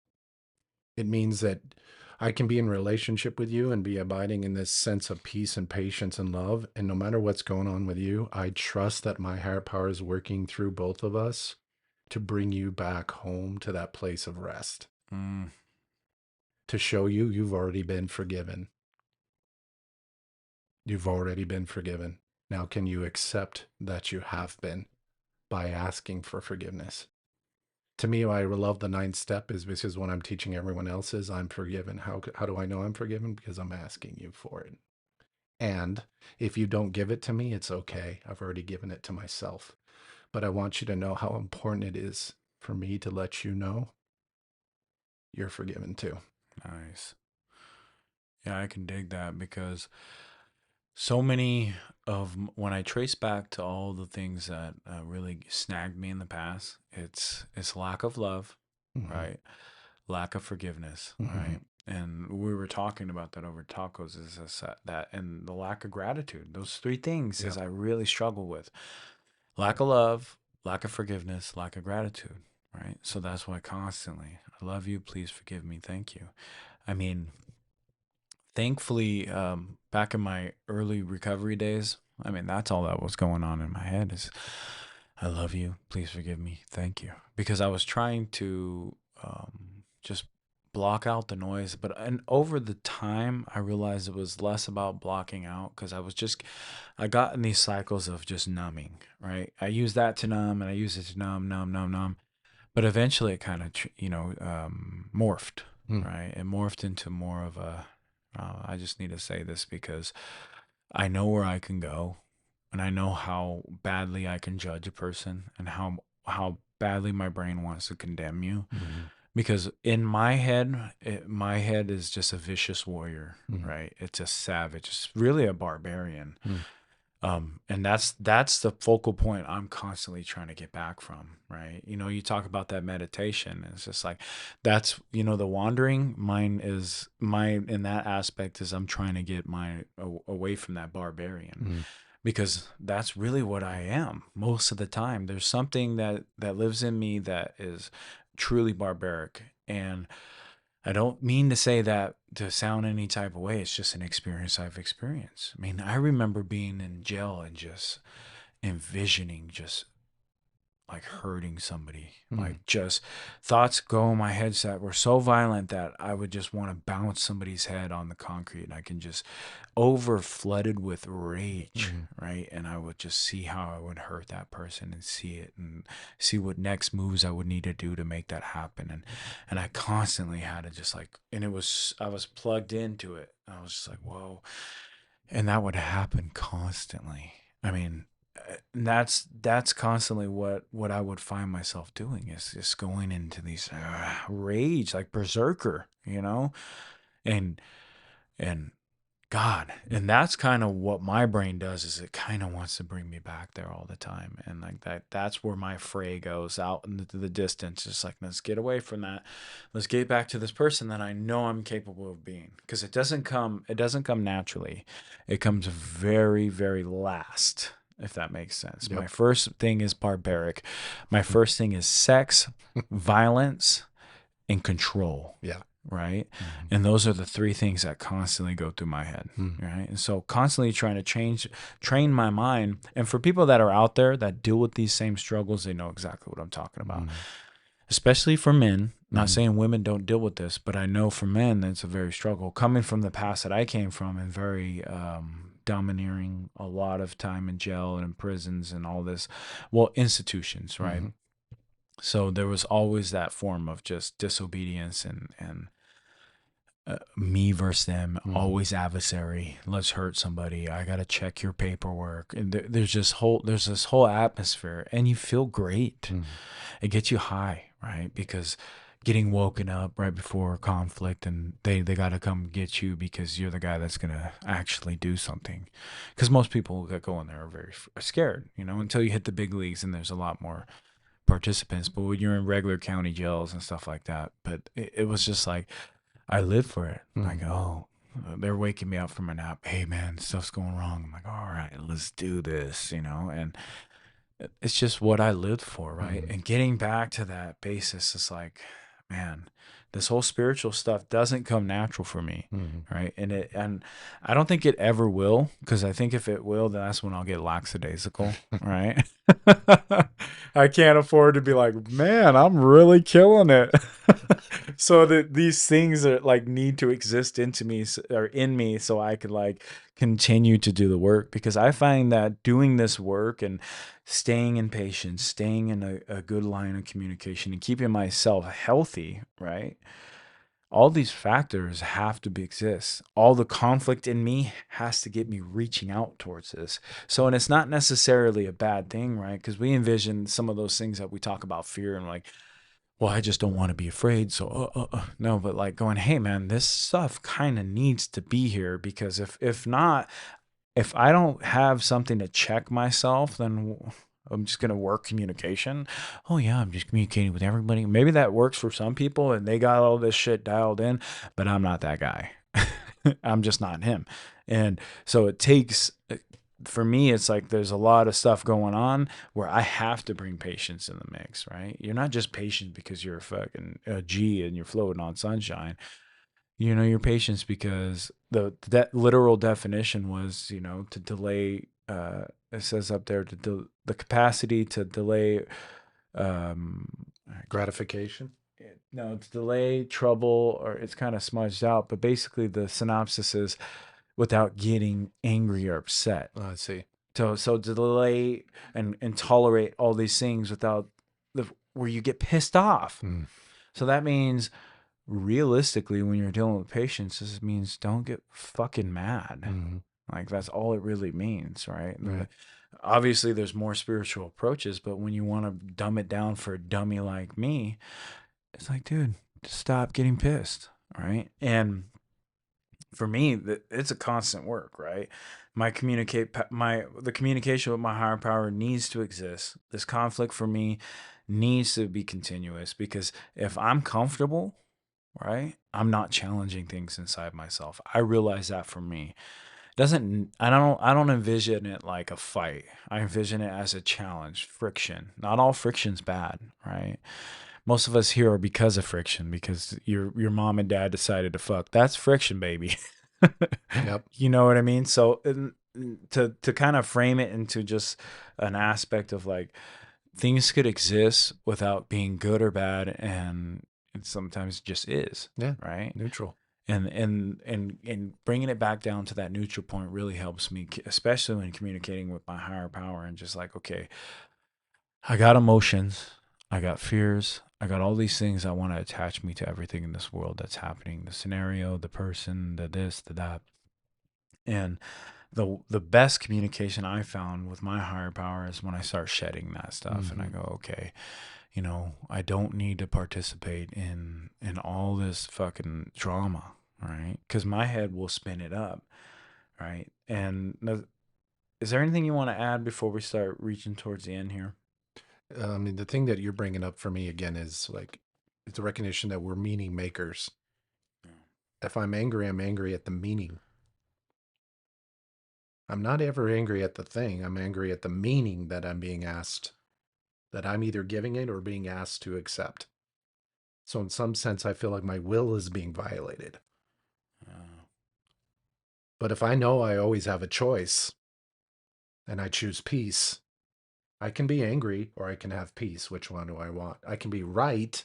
It means that I can be in relationship with you and be abiding in this sense of peace and patience and love. And no matter what's going on with you, I trust that my higher power is working through both of us to bring you back home to that place of rest, to show you you've already been forgiven. You've already been forgiven. Now, can you accept that you have been by asking for forgiveness? To me, I love the 9th step is because when I'm teaching everyone else is I'm forgiven. How do I know I'm forgiven? Because I'm asking you for it. And if you don't give it to me, it's okay. I've already given it to myself. But I want you to know how important it is for me to let you know you're forgiven too. Nice. Yeah, I can dig that because so many of when I trace back to all the things that really snagged me in the past, it's lack of love, right? Lack of forgiveness, right? And we were talking about that over tacos is that and the lack of gratitude. Those three things is I really struggle with. Lack of love, lack of forgiveness, lack of gratitude, right? So that's why constantly, I love you, please forgive me, thank you. I mean, thankfully, back in my early recovery days, I mean, that's all that was going on in my head is, I love you, please forgive me, thank you. Because I was trying to just block out the noise. And over the time, I realized it was less about blocking out because I got in these cycles of just numbing, right? I use that to numb and I use it to numb. But eventually it kind of, morphed, right? It morphed into more of a, I just need to say this because I know where I can go and I know how badly I can judge a person and how badly my brain wants to condemn you. Because in my head, my head is just a vicious warrior, right? It's a savage. It's really a barbarian. And that's the focal point I'm constantly trying to get back from, right? You talk about that meditation. It's just like that's the wandering. Mine in that aspect is I'm trying to get away from that barbarian. Because that's really what I am most of the time. There's something that lives in me that is truly barbaric, and I don't mean to say that to sound any type of way. It's just an experience I've experienced. I mean, I remember being in jail and just envisioning just like hurting somebody, like just thoughts go in my head that were so violent that I would just want to bounce somebody's head on the concrete, and I can just over flooded with rage, right? And I would just see how I would hurt that person and see it and see what next moves I would need to do to make that happen. And I constantly had to just like, and I was plugged into it. I was just like, whoa. And that would happen constantly. I mean, that's constantly what I would find myself doing is just going into these rage like berserker, and God, and that's kind of what my brain does is it kind of wants to bring me back there all the time, and like that's where my fray goes out into the distance. Just like, let's get away from that, let's get back to this person that I know I'm capable of being, because it doesn't come naturally. It comes very, very last, if that makes sense. My first thing is barbaric. My first thing is sex, violence, and control. Right. And those are the three things that constantly go through my head. Right. And so constantly trying to train my mind. And for people that are out there that deal with these same struggles, they know exactly what I'm talking about. Especially for men. Not saying women don't deal with this, but I know for men that's a very struggle. Coming from the past that I came from and very domineering, a lot of time in jail and in prisons and all this, institutions, right? So there was always that form of just disobedience and me versus them, always adversary. Let's hurt somebody. I got to check your paperwork. And there's this whole atmosphere, and you feel great. It gets you high, right? Because getting woken up right before conflict, and they got to come get you because you're the guy that's going to actually do something. Because most people that go in there are very scared, until you hit the big leagues, and there's a lot more participants. But when you're in regular county jails and stuff like that, but it was just like, I live for it. Like, oh, they're waking me up from a nap. Hey man, stuff's going wrong. I'm like, all right, let's do this, and it's just what I lived for. Right. And getting back to that basis is like, man, This whole spiritual stuff doesn't come natural for me, Mm-hmm. right? And I don't think it ever will, because I think if it will, then that's when I'll get lackadaisical, right? I can't afford to be like, man, I'm really killing it. So that these things are like need to exist into me or in me, so I could like continue to do the work, because I find that doing this work and staying in patience, staying in a good line of communication, and keeping myself healthy, right? All these factors have to exist. All the conflict in me has to get me reaching out towards this. So, and it's not necessarily a bad thing, right? Because we envision some of those things that we talk about fear and like, well, I just don't want to be afraid. So, no, but like going, hey, man, this stuff kind of needs to be here, because if not, if I don't have something to check myself, then I'm just going to work communication. Oh, yeah, I'm just communicating with everybody. Maybe that works for some people and they got all this shit dialed in, but I'm not that guy. I'm just not him. And so it takes, for me, it's like there's a lot of stuff going on where I have to bring patience in the mix, right? You're not just patient because you're a fucking G and you're floating on sunshine. Your patience because that literal definition was, to delay. It says up there the capacity to delay. Um, Gratification. no, to delay trouble, or it's kind of smudged out, but basically the synopsis is without getting angry or upset. Oh, I see. So to delay and tolerate all these things without where you get pissed off. Mm. So that means realistically, when you're dealing with patients, this means don't get fucking mad. Mm-hmm. Like that's all it really means, right? Right. Obviously, there's more spiritual approaches, but when you want to dumb it down for a dummy like me, it's like, dude, just stop getting pissed, right? And for me, it's a constant work, right? The communication with my higher power needs to exist. This conflict for me needs to be continuous, because if I'm comfortable, right, I'm not challenging things inside myself. I realize that for me. I don't envision it like a fight. I envision it as a challenge, friction. Not all friction's bad, right? Most of us here are because of friction, because your mom and dad decided to fuck. That's friction, baby. Yep. You know what I mean? So to kind of frame it into just an aspect of like things could exist without being good or bad, and it sometimes just is, Yeah. right? Neutral. And bringing it back down to that neutral point really helps me, especially when communicating with my higher power, and just like, okay, I got emotions, I got fears, I got all these things that want to attach me to everything in this world that's happening, the scenario, the person, the this, the that. And the best communication I found with my higher power is when I start shedding that stuff, and I Mm-hmm. go, okay, I don't need to participate in all this fucking drama, right? Because my head will spin it up, right? And is there anything you want to add before we start reaching towards the end here? I mean, the thing that you're bringing up for me again is like, it's a recognition that we're meaning makers. If I'm angry at the meaning. I'm not ever angry at the thing. I'm angry at the meaning that I'm being asked, that I'm either giving it or being asked to accept. So in some sense, I feel like my will is being violated. But if I know I always have a choice and I choose peace, I can be angry or I can have peace. Which one do I want? I can be right,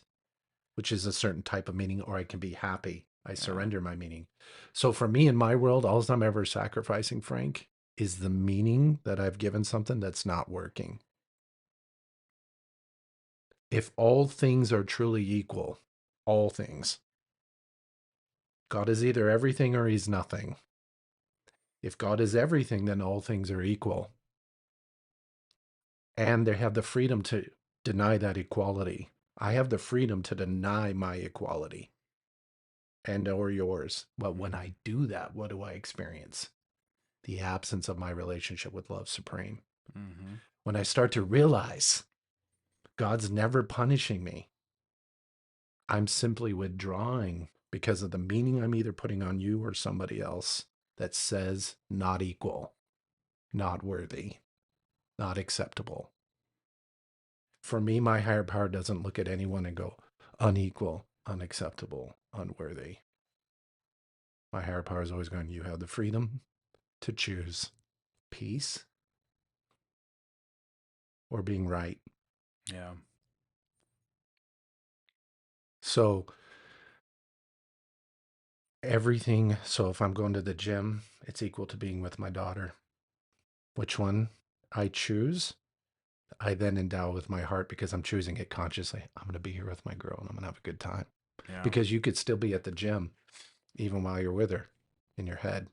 which is a certain type of meaning, or I can be happy. I surrender my meaning. So for me in my world, all I'm ever sacrificing, Frank, is the meaning that I've given something that's not working. If all things are truly equal, all things, God is either everything or he's nothing. If God is everything, then all things are equal. And they have the freedom to deny that equality. I have the freedom to deny my equality and or yours. But when I do that, what do I experience? The absence of my relationship with love supreme. Mm-hmm. When I start to realize God's never punishing me, I'm simply withdrawing because of the meaning I'm either putting on you or somebody else that says not equal, not worthy, not acceptable. For me, my higher power doesn't look at anyone and go unequal. unacceptable, unworthy. My higher power is always going, you have the freedom to choose peace or being right. Yeah. So everything, so if I'm going to the gym, it's equal to being with my daughter. Which one I choose, I then endow with my heart because I'm choosing it consciously. I'm going to be here with my girl and I'm going to have a good time. Yeah. Because you could still be at the gym even while you're with her in your head,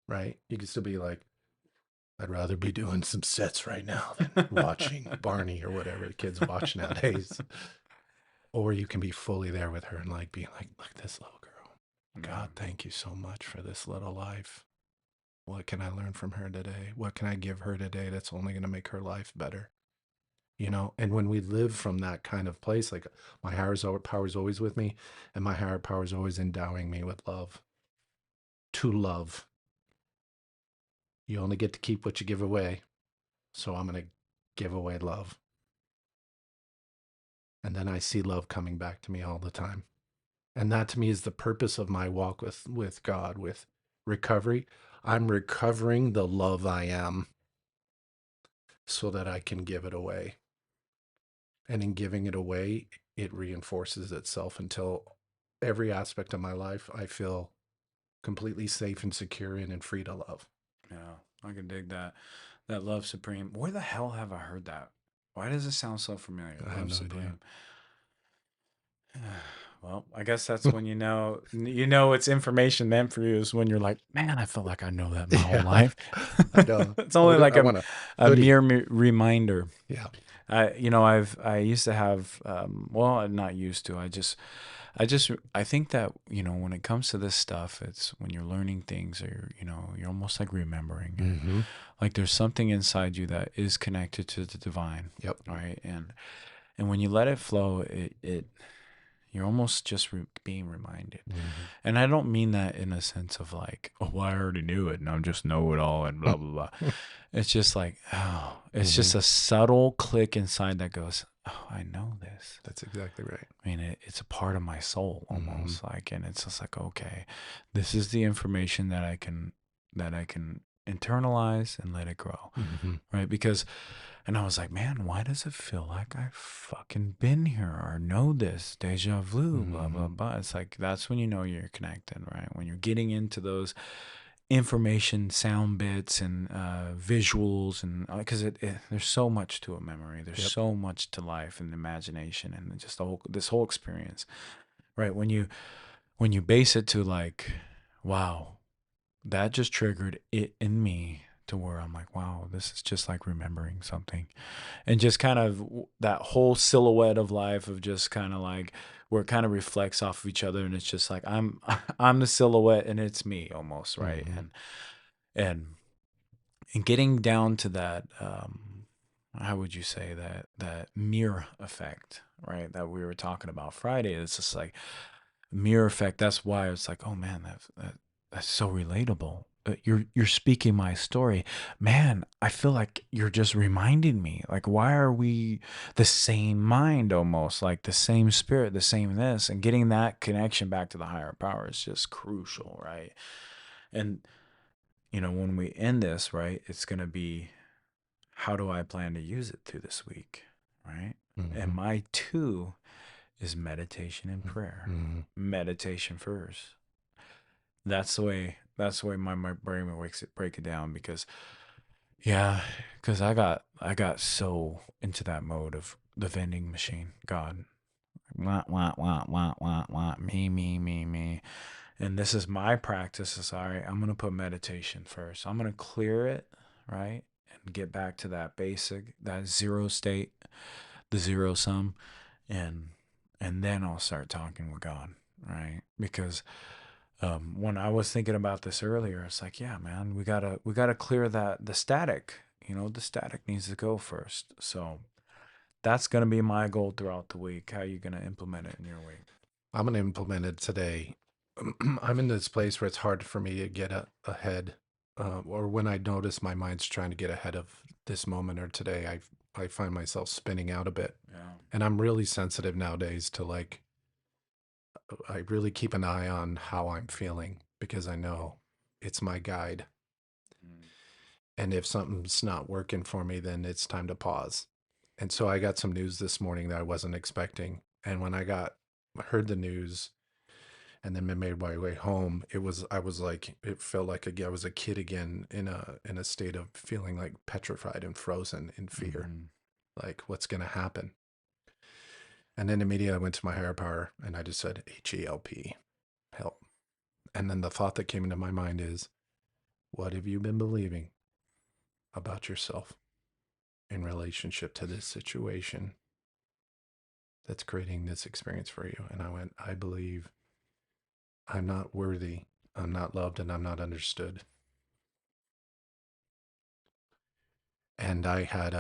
right? You could still be like, I'd rather be doing some sets right now than watching Barney or whatever the kids watch nowadays. Or you can be fully there with her and like being like, look at this little girl. God, thank you so much for this little life. What can I learn from her today? What can I give her today that's only going to make her life better? You know, and when we live from that kind of place, like my higher power is always with me, and my higher power is always endowing me with love. To love. You only get to keep what you give away. So I'm going to give away love. And then I see love coming back to me all the time. And that to me is the purpose of my walk with God, with recovery. I'm recovering the love I am so that I can give it away. And in giving it away, it reinforces itself until every aspect of my life I feel completely safe and secure in and free to love. Yeah, I can dig that. That love supreme. Where the hell have I heard that? Why does it sound so familiar? I have Love no supreme. Well, I guess that's when you know it's information meant for you is when you're like, man, I feel like I know that my whole Yeah, life. I know. It's only like I want a a hoodie. mere reminder. Yeah. I used to have well, not used to. I think that, when it comes to this stuff, it's when you're learning things or you're almost like remembering. Mm-hmm. Like there's something inside you that is connected to the divine. Yep. Right? And when you let it flow, it you're almost just being reminded. Mm-hmm. And I don't mean that in a sense of like, oh, well, I already knew it and I'm just know it all and blah, blah, blah. It's just like, oh, it's just a subtle click inside that goes, oh, I know this. That's exactly right. I mean, it's a part of my soul almost like, and it's just like, okay, this is the information that I can internalize and let it grow. Mm-hmm. Right. And I was like, man, why does it feel like I've fucking been here or know this deja vu, blah, blah, blah. It's like, that's when you know you're connected, right? When you're getting into those information, sound bits and visuals and because there's so much to a memory. There's so much to life and imagination and just this whole experience, right? When you base it to like, wow, that just triggered it in me to where I'm like, wow, this is just like remembering something. And just kind of that whole silhouette of life of just kind of like where it kind of reflects off of each other. And it's just like, I'm the silhouette and it's me almost. Right. And getting down to that, how would you say that mirror effect, right? That we were talking about Friday. It's just like mirror effect. That's why it's like, oh man, that's so relatable. You're speaking my story, man. I feel like you're just reminding me. Like, why are we the same mind, almost like the same spirit, the same this, and getting that connection back to the higher power is just crucial, right? And when we end this, right, it's gonna be, how do I plan to use it through this week, right? And my two is meditation and prayer. Meditation first. That's the way my brain makes it break it down because I got so into that mode of the vending machine. God. Wah, wah, wah, wah, wah, wah, me. And this is my practice. Is all right, I'm gonna put meditation first. I'm gonna clear it, right? And get back to that basic, that zero state, the zero sum, and then I'll start talking with God, right? Because when I was thinking about this earlier, it's like, yeah, man, we gotta clear the static. The static needs to go first. So that's gonna be my goal throughout the week. How you gonna implement it in your week? I'm going to implement it today. I'm in this place where it's hard for me to get ahead, or when I notice my mind's trying to get ahead of this moment or today, I find myself spinning out a bit. Yeah. And I'm really sensitive nowadays to like I really keep an eye on how I'm feeling because I know it's my guide. And if something's not working for me, then it's time to pause. And so I got some news this morning that I wasn't expecting. And when I heard the news and then made my way home, I was like, it felt like I was a kid again in a state of feeling like petrified and frozen in fear. Like, what's going to happen? And then immediately I went to my higher power and I just said, HELP, help. And then the thought that came into my mind is, what have you been believing about yourself in relationship to this situation that's creating this experience for you? And I went, I believe I'm not worthy, I'm not loved, and I'm not understood. And I had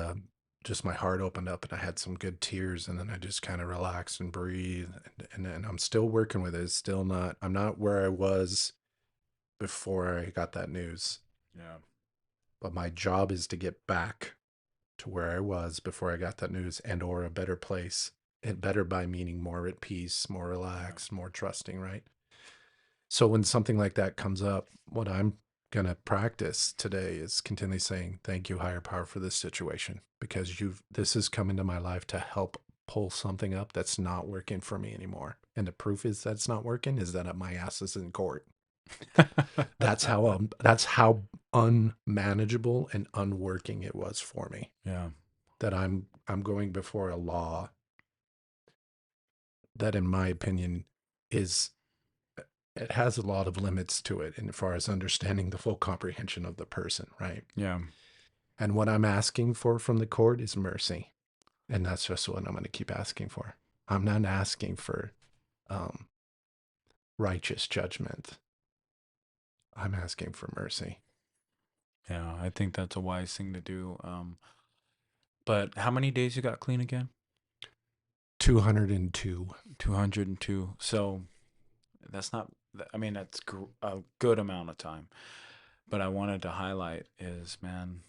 just my heart opened up and I had some good tears, and then I just kind of relaxed and breathed. And I'm still working with it. It's still not, I'm not where I was before I got that news. Yeah. But my job is to get back to where I was before I got that news, and or a better place. And better by meaning more at peace, more relaxed, more trusting, right? So when something like that comes up, what I'm going to practice today is continually saying, thank you, higher power, for this situation, because this has come into my life to help pull something up that's not working for me anymore. And the proof is that's not working is that my ass is in court. That's how unmanageable and unworking it was for me. Yeah. That I'm going before a law that, in my opinion, it has a lot of limits to it as far as understanding the full comprehension of the person, right? Yeah. And what I'm asking for from the court is mercy. And that's just what I'm going to keep asking for. I'm not asking for righteous judgment. I'm asking for mercy. Yeah, I think that's a wise thing to do. But how many days you got clean again? 202. 202. So that's not, I mean, that's a good amount of time. But I wanted to highlight is, man,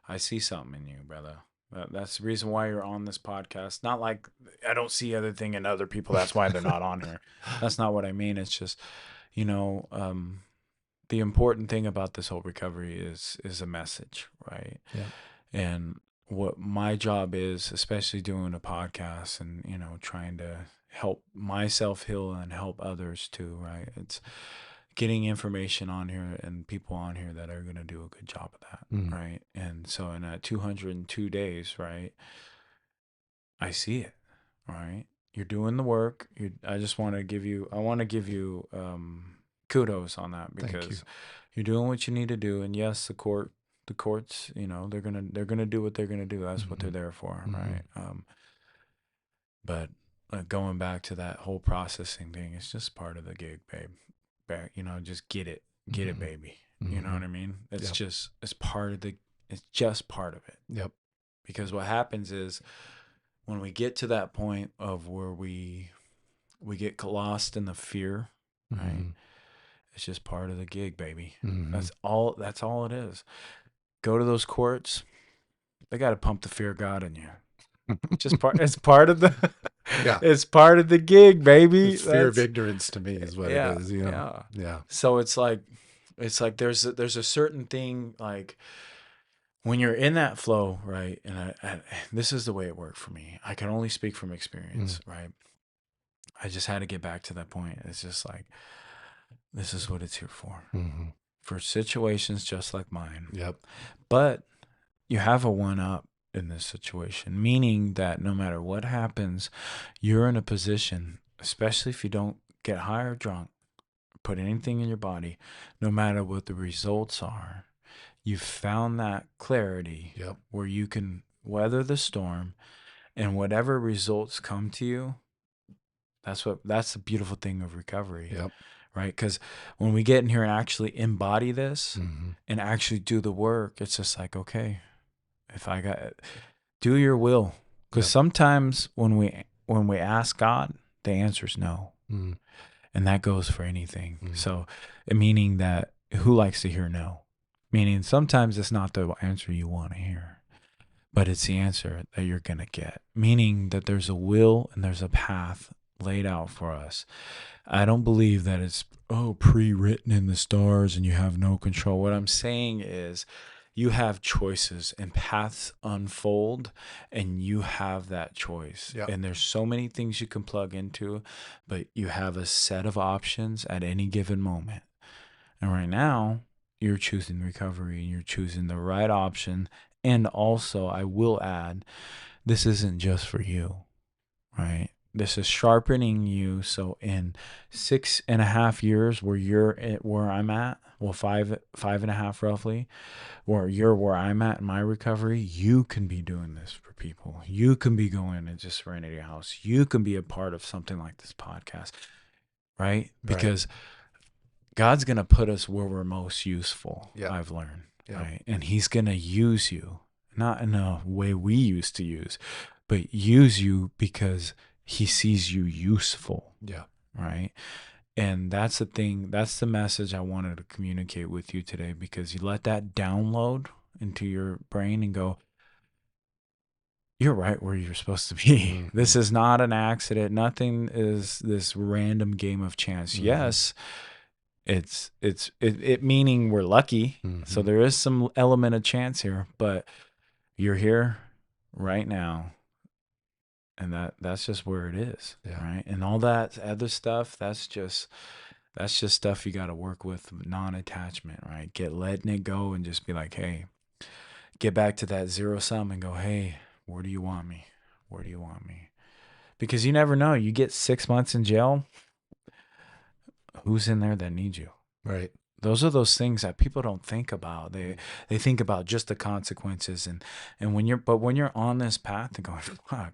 I see something in you, brother. That's the reason why you're on this podcast. Not like I don't see other thing in other people. That's why they're not on here. That's not what I mean. It's just, you know, the important thing about this whole recovery is a message, right? Yeah. And what my job is, especially doing a podcast and, you know, trying to help myself heal and help others too, right? It's getting information on here and people on here that are going to do a good job of that, right? And so in that 202 days, right, I see it, right? You're doing the work. I want to give you kudos on that, because you're doing what you need to do. And yes, the courts, you know, they're gonna do what they're gonna do. That's what they're there for, right? But going back to that whole processing thing, it's just part of the gig, babe. You know, just get it, baby. You know what I mean? It's just part of it. Yep. Because what happens is when we get to that point of where we get lost in the fear, right? It's just part of the gig, baby. That's all it is. Go to those courts. They got to pump the fear of God in you. It's part of the it's part of the gig, baby. It's fear of ignorance to me is what it is, you know. Yeah. So it's like there's a certain thing, like when you're in that flow, right? And I this is the way it worked for me. I can only speak from experience, right? I just had to get back to that point. It's just like, this is what it's here for. For situations just like mine. Yep. But you have a one-up in this situation, meaning that no matter what happens, you're in a position, especially if you don't get high or drunk, put anything in your body, no matter what the results are, you've found that clarity where you can weather the storm, and whatever results come to you, that's the beautiful thing of recovery. Right? Because when we get in here and actually embody this and actually do the work, it's just like, okay, if I got, do your will. Because sometimes when we ask God, the answer is no. And that goes for anything. So, meaning that who likes to hear no? Meaning sometimes it's not the answer you want to hear. but it's the answer that you're going to get, meaning that there's a will and there's a path laid out for us. I don't believe that it's, pre-written in the stars and you have no control. What I'm saying is you have choices and paths unfold and you have that choice. Yep. And there's so many things you can plug into, but you have a set of options at any given moment. And right now you're choosing recovery and you're choosing the right option. And also, I will add, this isn't just for you, right? This is sharpening you. So in 6.5 years where you're at where I'm at, well, 5.5 roughly, where you're where I'm at in my recovery, you can be doing this for people. You can be going into Serenity House. You can be a part of something like this podcast, right? Because God's going to put us where we're most useful, I've learned, right? And he's going to use you, not in a way we used to use, but use you because he sees you useful, right? And that's the thing, that's the message I wanted to communicate with you today, because you let that download into your brain and go, you're right where you're supposed to be. Mm-hmm. This is not an accident. Nothing is this random game of chance. Mm-hmm. Yes, it meaning we're lucky. Mm-hmm. So there is some element of chance here, but you're here right now. And that's just where it is, right? And all that other stuff, that's just stuff you got to work with, non-attachment, right? Letting it go and just be like, hey, get back to that zero sum and go, hey, where do you want me? Where do you want me? Because you never know. You get 6 months in jail. Who's in there that needs you? Right. Those are those things that people don't think about. They think about just the consequences. And when you're on this path and going, fuck,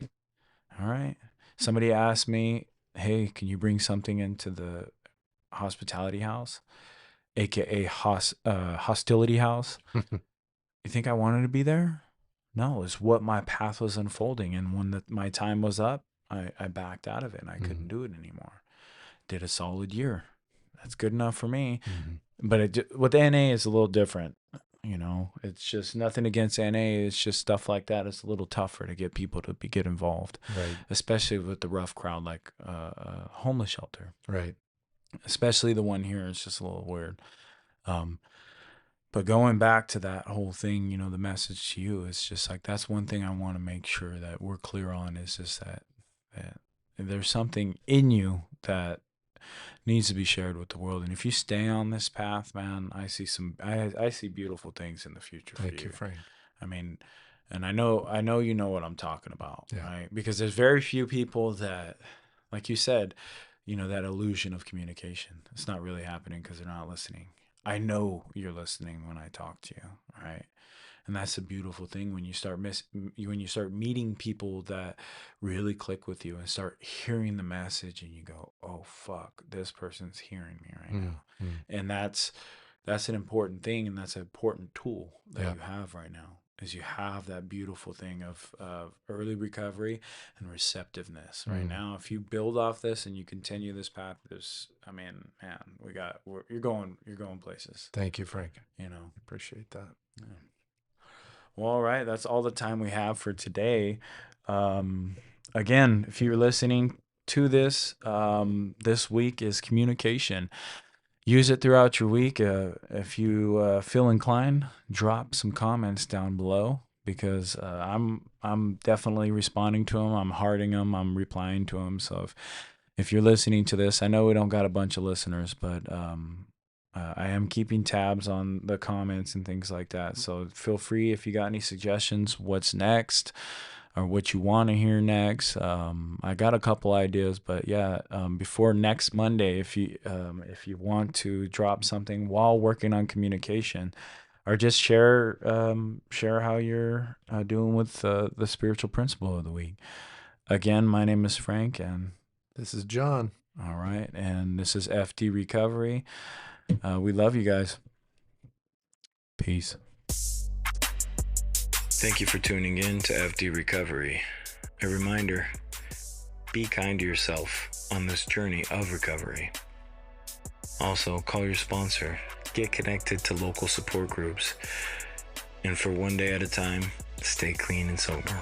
all right. Somebody asked me, hey, can you bring something into the hospitality house, aka hostility house? You think I wanted to be there? No, it's what my path was unfolding. And when my time was up, I backed out of it and I couldn't do it anymore. Did a solid year. That's good enough for me. Mm-hmm. But with NA is a little different. You know, it's just nothing against NA. It's just stuff like that. It's a little tougher to get people to get involved, right? Especially with the rough crowd like homeless shelter, right? Especially the one here. It's just a little weird. But going back to that whole thing, you know, the message to you is just like, that's one thing I want to make sure that we're clear on, is just that there's something in you that needs to be shared with the world. And if you stay on this path, man, I see beautiful things in the future for you. Thank you, Frank. I mean, and I know you know what I'm talking about, right? Because there's very few people that, like you said, you know, that illusion of communication. It's not really happening because they're not listening. I know you're listening when I talk to you, right? And that's a beautiful thing when you start meeting people that really click with you and start hearing the message and you go, oh, fuck, this person's hearing me right now. And that's an important thing, and that's an important tool that you have right now, is you have that beautiful thing of early recovery and receptiveness right now. If you build off this and you continue this path, you're going places. Thank you, Frank. You know, appreciate that. Yeah. Well, all right. That's all the time we have for today. Again, if you're listening to this, this week is communication. Use it throughout your week. If you feel inclined, drop some comments down below, because I'm definitely responding to them. I'm hearting them. I'm replying to them. So if you're listening to this, I know we don't got a bunch of listeners, but I am keeping tabs on the comments and things like that. So feel free, if you got any suggestions, what's next or what you want to hear next. I got a couple ideas, but before next Monday, if you want to drop something while working on communication, or just share how you're doing with the spiritual principle of the week. Again, my name is Frank, and this is Jon. All right, and this is F.D. Recovery. We love you guys. Peace. Thank you for tuning in to FD Recovery. A reminder, be kind to yourself on this journey of recovery. Also, call your sponsor, get connected to local support groups, and for one day at a time, Stay clean and sober.